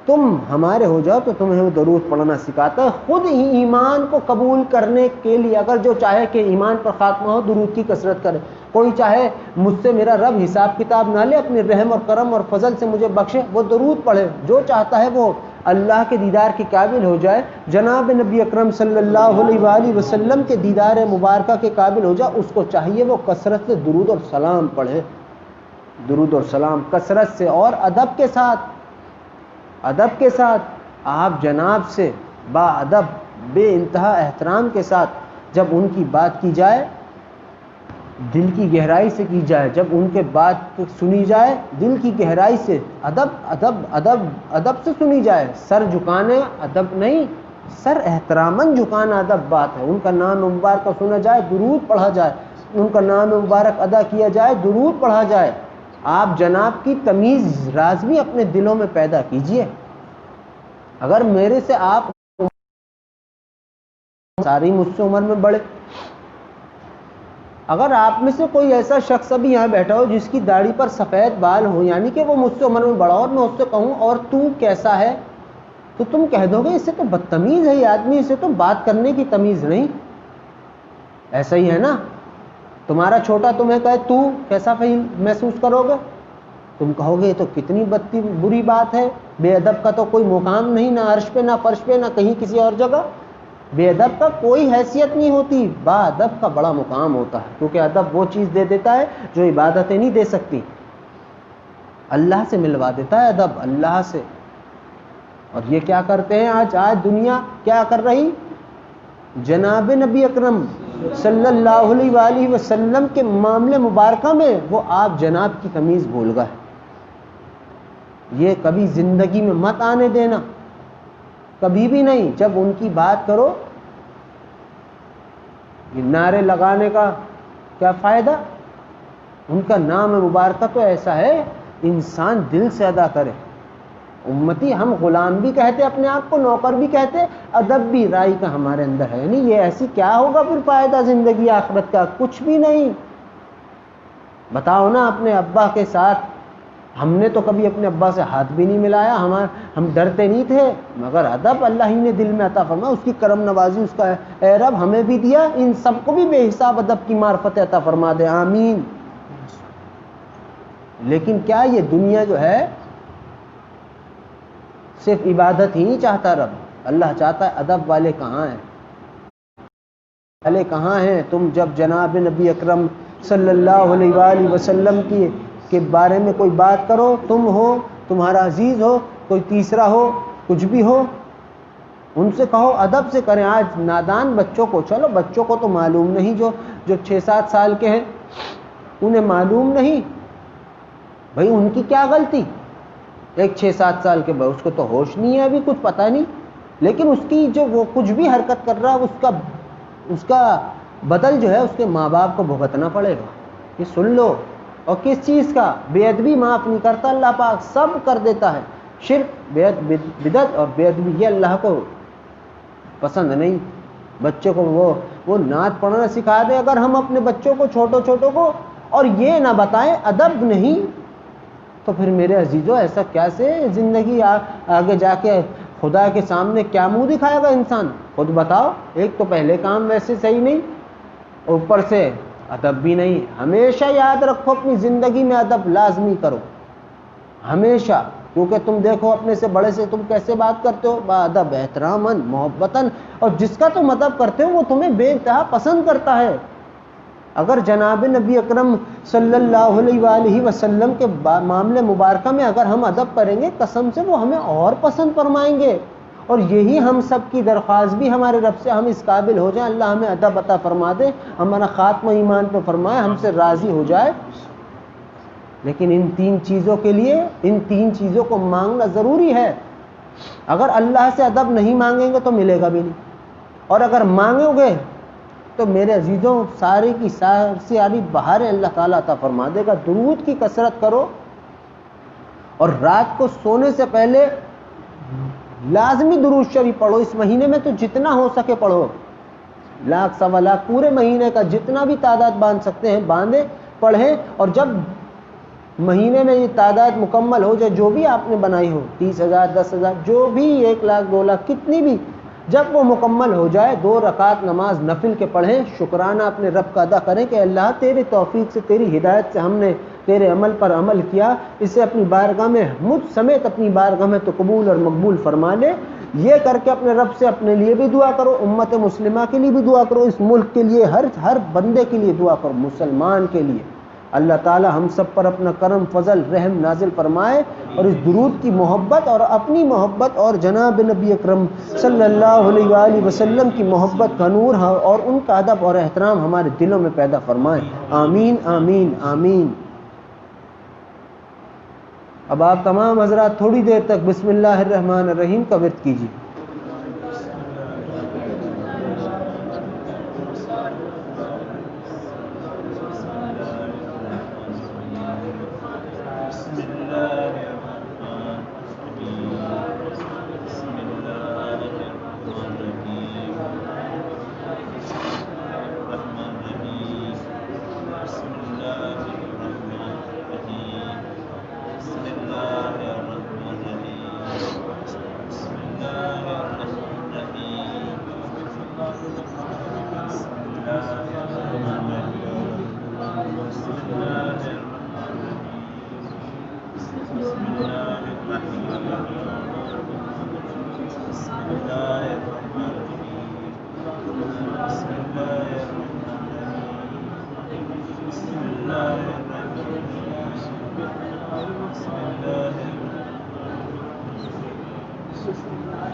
تم ہمارے ہو جاؤ، تو تمہیں وہ درود پڑھنا سکھاتا ہے، خود ہی ایمان کو قبول کرنے کے لیے۔ اگر جو چاہے کہ ایمان پر خاتمہ ہو، درود کی کثرت کرے۔ کوئی چاہے مجھ سے میرا رب حساب کتاب نہ لے، اپنے رحم اور کرم اور فضل سے مجھے بخشے، وہ درود پڑھے۔ جو چاہتا ہے وہ اللہ کے دیدار کے قابل ہو جائے، جناب نبی اکرم صلی اللہ علیہ وآلہ وسلم کے دیدار مبارکہ کے قابل ہو جائے، اس کو چاہیے وہ کثرت سے درود اور سلام پڑھے، درود اور سلام کثرت سے اور ادب کے ساتھ، ادب کے ساتھ۔ آپ جناب سے با ادب، بے انتہا احترام کے ساتھ جب ان کی بات کی جائے، دل کی گہرائی سے کی جائے، جب ان کے بات سنی جائے دل کی گہرائی سے، ادب ادب ادب ادب سے سنی جائے، سر جھکانے ادب نہیں، سر احتراماً جھکانا ادب بات ہے۔ ان کا نام مبارک سنا جائے، درود پڑھا جائے، ان کا نام مبارک ادا کیا جائے، درود پڑھا جائے، آپ جناب کی تمیز لازمی اپنے دلوں میں پیدا کیجئے. اگر میرے سے آپ ساری مجھ سے عمر میں بڑے، اگر آپ میں سے کوئی ایسا شخص ابھی یہاں بیٹھا ہو جس کی داڑھی پر سفید بال ہو، یعنی کہ وہ مجھ سے عمر میں بڑا، اور میں اس سے کہوں اور تو کیسا ہے، تو تم کہہ دو گے اسے تو بدتمیز ہے یہ آدمی، اسے تو بات کرنے کی تمیز نہیں. ایسا ہی ہے نا؟ تمہارا چھوٹا تمہیں کہے تو کیسا فیل محسوس کرو گے؟ تم کہو گے یہ تو کتنی بری بات ہے، بے ادب کا تو کوئی مقام نہیں، نہ عرش پہ نہ فرش پہ نہ کہیں کسی اور جگہ. بے ادب کا کوئی حیثیت نہیں ہوتی، با ادب کا بڑا مقام ہوتا ہے، کیونکہ ادب وہ چیز دے دیتا ہے جو عبادتیں نہیں دے سکتی. اللہ سے ملوا دیتا ہے ادب، اللہ سے. اور یہ کیا کرتے ہیں آج دنیا کیا کر رہی؟ جناب نبی اکرم صلی اللہ علیہ وآلہ وسلم کے معاملے مبارکہ میں وہ آپ جناب کی تمیز بھول گئے. یہ کبھی زندگی میں مت آنے دینا، کبھی بھی نہیں. جب ان کی بات کرو یہ نعرے لگانے کا کیا فائدہ؟ ان کا نام مبارکہ تو ایسا ہے انسان دل سے ادا کرے. امتی ہم غلام بھی کہتے اپنے آپ کو، نوکر بھی کہتے، ادب بھی رائی کا ہمارے اندر ہے نہیں. یہ ایسی کیا ہوگا پھر فائدہ زندگی آخرت کا؟ کچھ بھی نہیں. بتاؤ نا اپنے ابا کے ساتھ، ہم نے تو کبھی اپنے ابا سے ہاتھ بھی نہیں ملایا، ہم ڈرتے نہیں تھے، مگر ادب اللہ ہی نے دل میں عطا فرمایا، اس کی کرم نوازی، اس کا اے رب ہمیں بھی دیا، ان سب کو بھی بے حساب ادب کی معرفت عطا فرما دے، آمین. لیکن کیا یہ دنیا جو ہے صرف عبادت ہی نہیں چاہتا رب، اللہ چاہتا ہے ادب والے کہاں ہیں، والے کہاں ہیں. تم جب جناب نبی اکرم صلی اللہ علیہ وآلہ وسلم کے بارے میں کوئی بات کرو، تم ہو، تمہارا عزیز ہو، کوئی تیسرا ہو، کچھ بھی ہو، ان سے کہو ادب سے کریں. آج نادان بچوں کو، چلو بچوں کو تو معلوم نہیں، جو 6-7 سال کے ہیں انہیں معلوم نہیں، بھئی ان کی کیا غلطی؟ ایک 6-7 سال کے اس کو تو ہوش نہیں ہے، ابھی کچھ پتہ نہیں، لیکن اس کی جو وہ کچھ بھی حرکت کر رہا ہے اس کا بدل جو ہے اس کے ماں باپ کو بھگتنا پڑے گا. یہ سن لو. اور کس چیز کا؟ بے ادبی معاف نہیں کرتا اللہ پاک، سب کر دیتا ہے. شرک، بدعت اور بے ادبی یہ اللہ کو پسند نہیں. بچوں کو وہ نعت پڑھنا سکھا دے اگر ہم اپنے بچوں کو، چھوٹوں کو، اور یہ نہ بتائیں ادب نہیں، تو پھر میرے عزیزوں ایسا کیسے زندگی آگے جا کے خدا کے سامنے کیا منہ دکھائے گا انسان؟ خود بتاؤ. ایک تو پہلے کام ویسے صحیح نہیں، اوپر سے ادب بھی نہیں. ہمیشہ یاد رکھو اپنی زندگی میں ادب لازمی کرو، ہمیشہ. کیونکہ تم دیکھو اپنے سے بڑے سے تم کیسے بات کرتے ہو، با ادب، احتراماً، محبتاً، اور جس کا تم ادب کرتے ہو وہ تمہیں بے انتہا پسند کرتا ہے. اگر جناب نبی اکرم صلی اللہ علیہ وآلہ وسلم کے معاملے مبارکہ میں اگر ہم ادب کریں گے، قسم سے وہ ہمیں اور پسند فرمائیں گے. اور یہی ہم سب کی درخواست بھی ہمارے رب سے، ہم اس قابل ہو جائیں، اللہ ہمیں ادب عطا فرما دے، ہمارا خاتمہ ایمان پہ فرمائے، ہم سے راضی ہو جائے. لیکن ان 3 چیزوں کے لیے، ان 3 چیزوں کو مانگنا ضروری ہے. اگر اللہ سے ادب نہیں مانگیں گے تو ملے گا بھی نہیں، اور اگر مانگو گے تو میرے عزیزوں ساری کی ساری بہاریں اللہ تعالیٰ عطا فرما دے گا. درود کی کثرت کرو، اور رات کو سونے سے پہلے لازمی درود شریف پڑھو. اس مہینے میں تو جتنا ہو سکے پڑھو، 1,00,000 سوا لاکھ پورے مہینے کا جتنا بھی تعداد باندھ سکتے ہیں باندھیں، پڑھیں. اور جب مہینے میں یہ تعداد مکمل ہو جائے، جو بھی آپ نے بنائی ہو، 30,000 10,000 جو بھی 1,00,000 2,00,000 کتنی بھی، جب وہ مکمل ہو جائے 2 رکعت نماز نفل کے پڑھیں، شکرانہ اپنے رب کا ادا کریں کہ اللہ تیری توفیق سے، تیری ہدایت سے ہم نے تیرے عمل پر عمل کیا، اسے اپنی بارگاہ میں، مجھ سمیت اپنی بارگاہ میں تو قبول اور مقبول فرما لے. یہ کر کے اپنے رب سے اپنے لیے بھی دعا کرو، امت مسلمہ کے لیے بھی دعا کرو، اس ملک کے لیے، ہر بندے کے لیے دعا کرو، مسلمان کے لیے. اللہ تعالی ہم سب پر اپنا کرم، فضل، رحم نازل فرمائے، اور اس درود کی محبت اور اپنی محبت اور جناب نبی اکرم صلی اللہ علیہ وآلہ وسلم کی محبت کا نور اور ان کا ادب اور احترام ہمارے دلوں میں پیدا فرمائے. آمین آمین آمین. اب آپ تمام حضرات تھوڑی دیر تک بسم اللہ الرحمن الرحیم کا ورد کیجیے.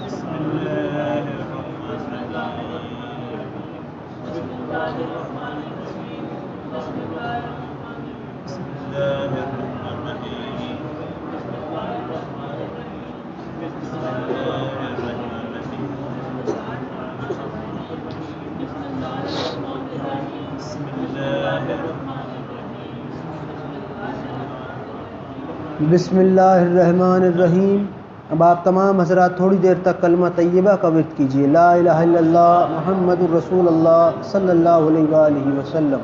بسم اللہ الرحمن الرحیم. اب آپ تمام حضرات تھوڑی دیر تک کلمہ طیبہ کا ورد کیجیے. لا الہ الا اللہ محمد الرسول اللہ صلی اللہ علیہ وآلہ وسلم.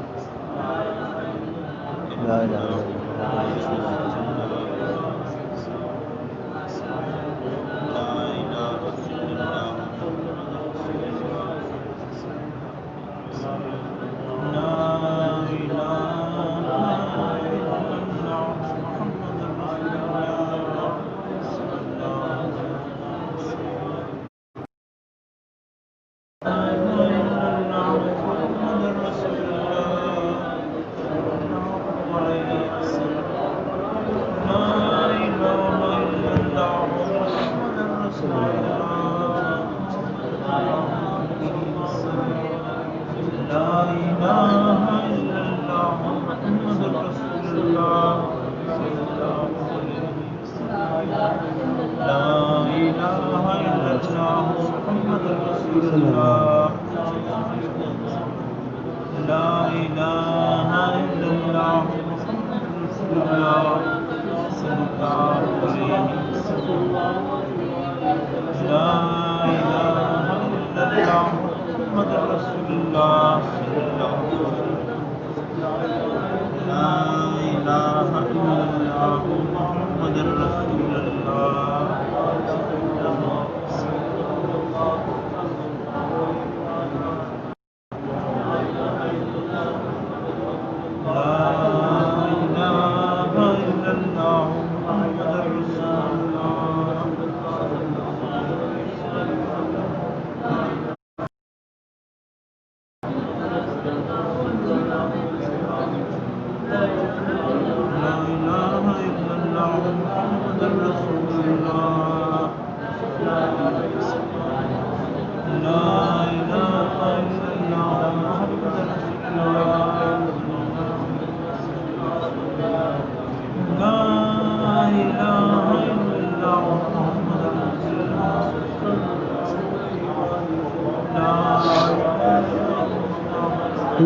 لا الہ الا اللہ.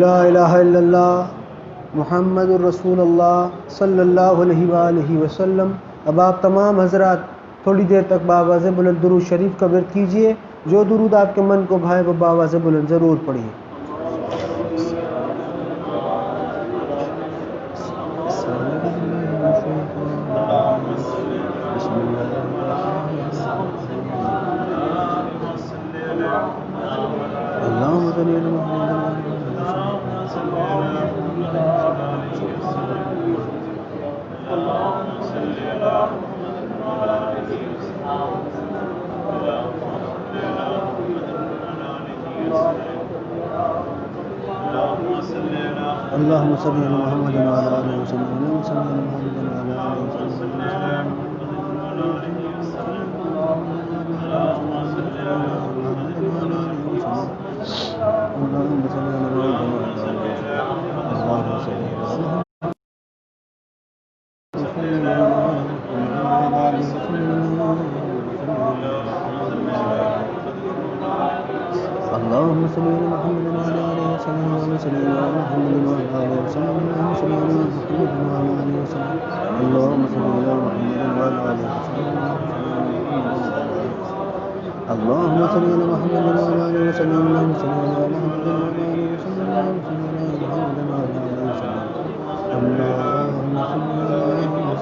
لا الہ الا اللہ محمد الرسول اللہ صلی اللہ علیہ وآلہ وسلم. اب آپ تمام حضرات تھوڑی دیر تک بآواز بلند درود شریف کا ورد کیجیے. جو درود آپ کے من کو بھائے وہ بآواز بلند ضرور پڑھیے. اللهم صل على محمد وعلى آله وسلم. اللهم صل على محمد وعلى آله وسلم. اللهم صل على محمد وعلى آله وسلم. اللهم صل على محمد وعلى آله وسلم. اللهم صل على محمد وعلى آله وسلم. اللهم صل على محمد وعلى آله وسلم. اللهم صل على محمد وعلى آله وسلم. اللهم صل على محمد وعلى آله وسلم. اللهم صل على محمد وعلى آله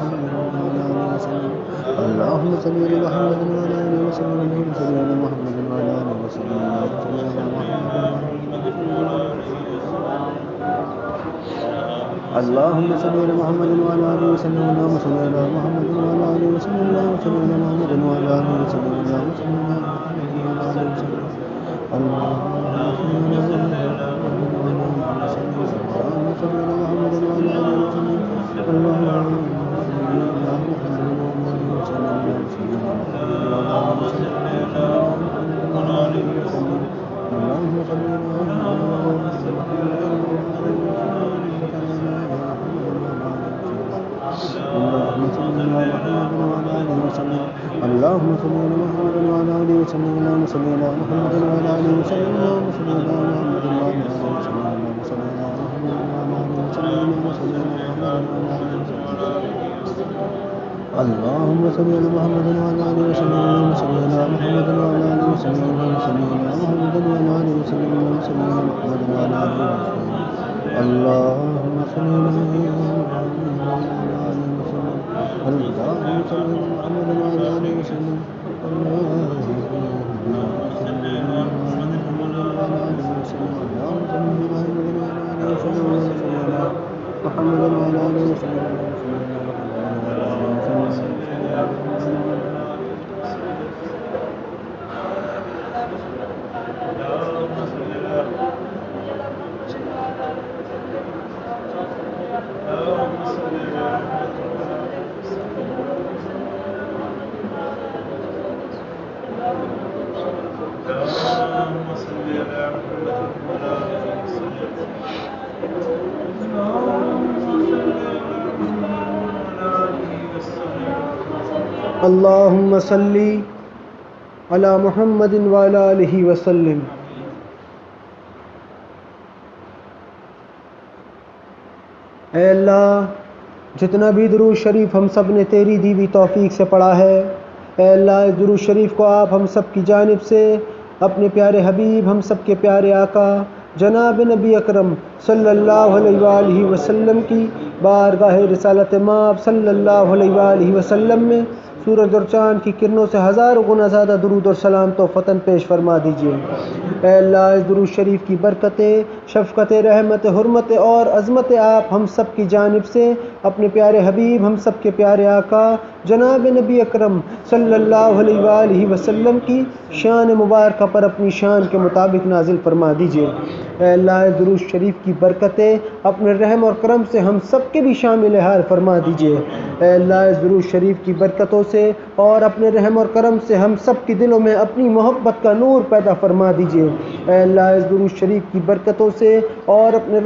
وسلم. اللهم صل على محمد وعلى آله وسلم. اللهم صل على محمد وعلى آله وسلم. اللهم صل على محمد وعلى آله وسلم. اللهم صل على محمد وعلى آله وسلم. اللهم صل على محمد وعلى آله وسلم. اللهم صل على محمد وعلى آله وسلم. اللهم صل على محمد وعلى آله وسلم. اللهم صل على محمد وعلى آله وسلم. اللهم صل على محمد وعلى آله وسلم. محمد وعلى آله وسلم اللهم صل على محمد وعلى آله وسلم اللهم صل على محمد وعلى آله وسلم اللهم صل على محمد وعلى آله وسلم اللهم صل على محمد وعلى آله وسلم اللهم صل على محمد وعلى آله وسلم اللهم صل على محمد وعلى آله وسلم اللهم صل على محمد وعلى آله وسلم اللهم صل على محمد وعلى آله وسلم اللهم صل على محمد وعلى آله وسلم محمد وعلى آله وسلم اللهم صل على محمد وعلى آله وسلم. اے اللہ جتنا بھی درود شریف ہم سب نے تیری دی ہوئی توفیق سے پڑھا ہے، اے اللہ اس درود شریف کو آپ ہم سب کی جانب سے اپنے پیارے حبیب ہم سب کے پیارے آقا جناب نبی اکرم صلی اللہ علیہ وآلہ وسلم کی بارگاہ رسالت مآب صلی اللہ علیہ وآلہ وسلم میں سورج اور چاند کی کرنوں سے ہزاروں گنا زیادہ درود اور سلام تو فتن پیش فرما دیجیے. اے اللہ اس درود شریف کی برکتیں، شفقت، رحمت، حرمت اور عظمت آپ ہم سب کی جانب سے اپنے پیارے حبیب ہم سب کے پیارے آقا جناب نبی اکرم صلی اللہ علیہ وآلہ وسلم کی شان مبارکہ پر اپنی شان کے مطابق نازل فرما دیجیے. اے اللہ اس درود شریف کی برکتیں اپنے رحم اور کرم سے ہم سب کے بھی شامل حال فرما دیجیے. اے اللہ اس درود شریف کی برکتوں سے اور اپنے رحم اور کرم سے ہم سب کے دلوں میں اپنی محبت کا نور پیدا فرما دیجیے. اے اللہ اس درود شریف کی برکتوں سے اور اپنے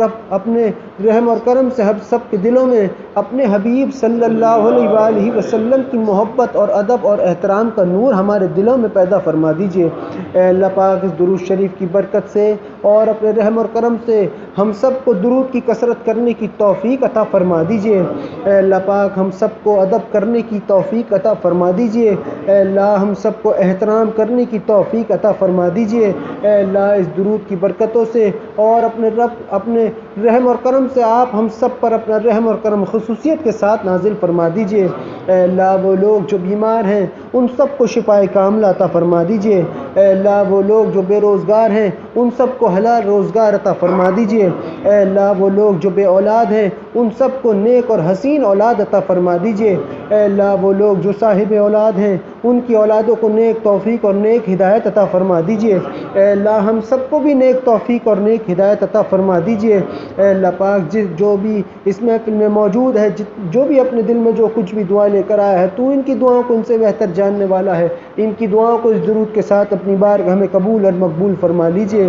رحم اور کرم سے ہم سب کے دلوں میں اپنے حبیب صلی اللہ علیہ وآلہ وسلم کی محبت اور ادب اور احترام کا نور ہمارے دلوں میں پیدا فرما دیجیے. اے اللہ پاک اس درود شریف کی برکت سے اور اپنے رحم اور کرم سے ہم سب کو درود کی کثرت کرنے کی توفیق عطا فرما دیجیے. اے اللہ پاک ہم سب کو ادب کرنے کی توفیق عطا فرما دیجیے. اے اللہ ہم سب کو احترام کرنے کی توفیق عطا فرما دیجیے. اے اللہ اس درود کی برکتوں سے اور اپنے رحم اور کرم سے آپ ہم سب پر اپنا رحم اور کرم خصوصیت کے ساتھ نازل فرما دیجیے. اے اللہ وہ لوگ جو بیمار ہیں ان سب کو شفائے کاملہ عطا فرما دیجیے. اے اللہ وہ لوگ جو بے روزگار ہیں ان سب کو حلال روزگار عطا فرما دیجیے. اے اللہ وہ لوگ جو بے اولاد ہیں ان سب کو نیک اور حسین اولاد عطا فرما دیجیے. اے اللہ وہ لوگ جو صاحب اولاد ہیں ان کی اولادوں کو نیک توفیق اور نیک ہدایت عطا فرما دیجیے. اے اللہ ہم سب کو بھی نیک توفیق اور نیک ہدایت عطا فرما دیجیے. اے اللہ پاک جو بھی اس محفل میں موجود ہے، جو بھی اپنے دل میں جو کچھ بھی دعا لے کر آیا ہے، تو ان کی دعاؤں کو ان سے بہتر جاننے والا ہے. ان کی دعاؤں کو اس درود کے ساتھ اپنی بارگاہ میں قبول اور مقبول فرما لیجیے.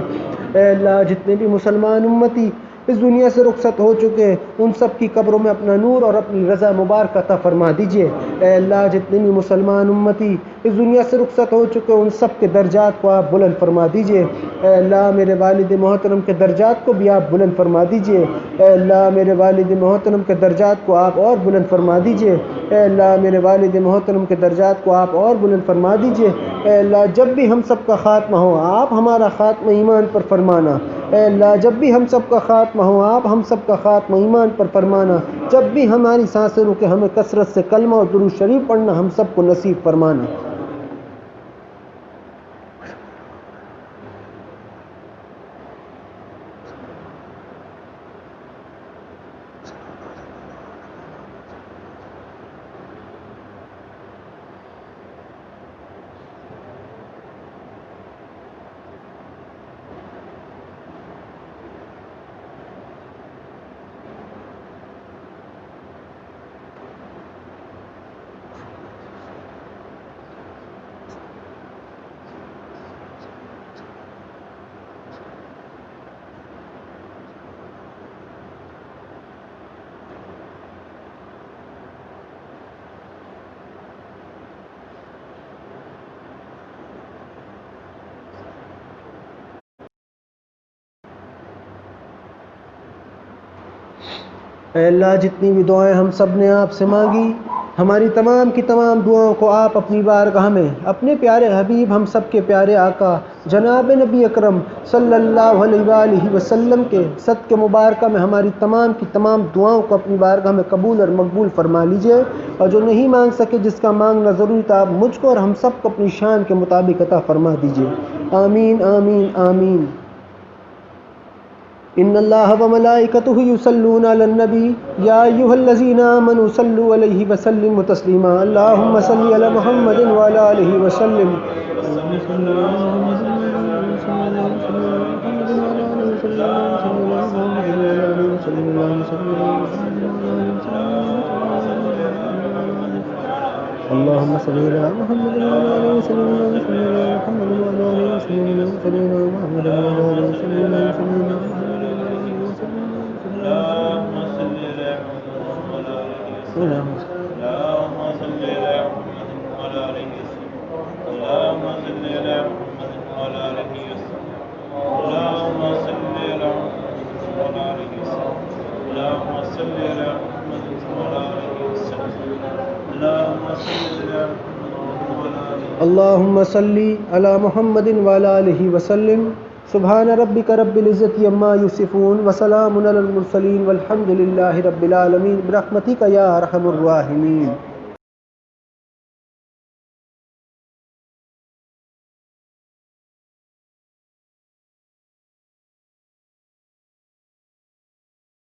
اے اللہ جتنے بھی مسلمان امتی اس دنیا سے رخصت ہو چکے ان سب کی قبروں میں اپنا نور اور اپنی رضا مبارک عطا فرما دیجیے. اے اللہ جتنے بھی مسلمان امتی اس دنیا سے رخصت ہو چکے ان سب کے درجات کو آپ بلند فرما دیجیے. اے اللہ میرے والد محترم کے درجات کو بھی آپ بلند فرما دیجیے. اے اللہ میرے والد محترم کے درجات کو آپ اور بلند فرما دیجیے. اے اللہ میرے والد محترم کے درجات کو آپ اور بلند فرما دیجیے. اے اللہ جب بھی ہم سب کا خاتمہ ہو آپ ہمارا خاتمہ ایمان پر فرمانا. اے اللہ جب بھی ہم سب کا خاتمہ ہو آپ ہم سب کا خاتمہ ایمان پر فرمانا. جب بھی ہماری سانسیں رکے ہمیں کثرت سے کلمہ اور درود شریف پڑھنا ہم سب کو نصیب فرمانا. اے اللہ جتنی بھی دعائیں ہم سب نے آپ سے مانگی، ہماری تمام کی تمام دعاؤں کو آپ اپنی بارگاہ میں اپنے پیارے حبیب ہم سب کے پیارے آقا جناب نبی اکرم صلی اللہ علیہ وآلہ وسلم کے صدقے مبارکہ میں ہماری تمام کی تمام دعاؤں کو اپنی بارگاہ میں قبول اور مقبول فرما لیجئے، اور جو نہیں مانگ سکے جس کا مانگنا ضروری تھا، آپ مجھ کو اور ہم سب کو اپنی شان کے مطابق عطا فرما دیجئے، آمین آمین آمین۔ ان اللہ وملائکتہ یصلون علی النبی یا ایھا الذین آمنوا صلوا علیہ وسلموا تسلیما، اللہم صل علی محمد وعلی آلہ وسلم۔ اللهم صل على محمد وعلى آله وسلم، اللهم صل على محمد وعلى آله وسلم، اللهم صل على محمد وعلى آله وسلم، اللهم صل على محمد وعلى آله وسلم، اللهم صل على محمد وعلى آله وسلم، اللهم صل على محمد وعلى آله وسلم، اللهم صل على محمد وعلى آله وسلم، اللهم صل على محمد وعلى آله وسلم، اللهم صل على محمد وعلى آله وسلم، اللهم صل على محمد وعلى آله وسلم۔ سبحان ربك رب العزة عما يصفون وسلام على المرسلين والحمد لله رب العالمين برحمتك يا أرحم الراحمين۔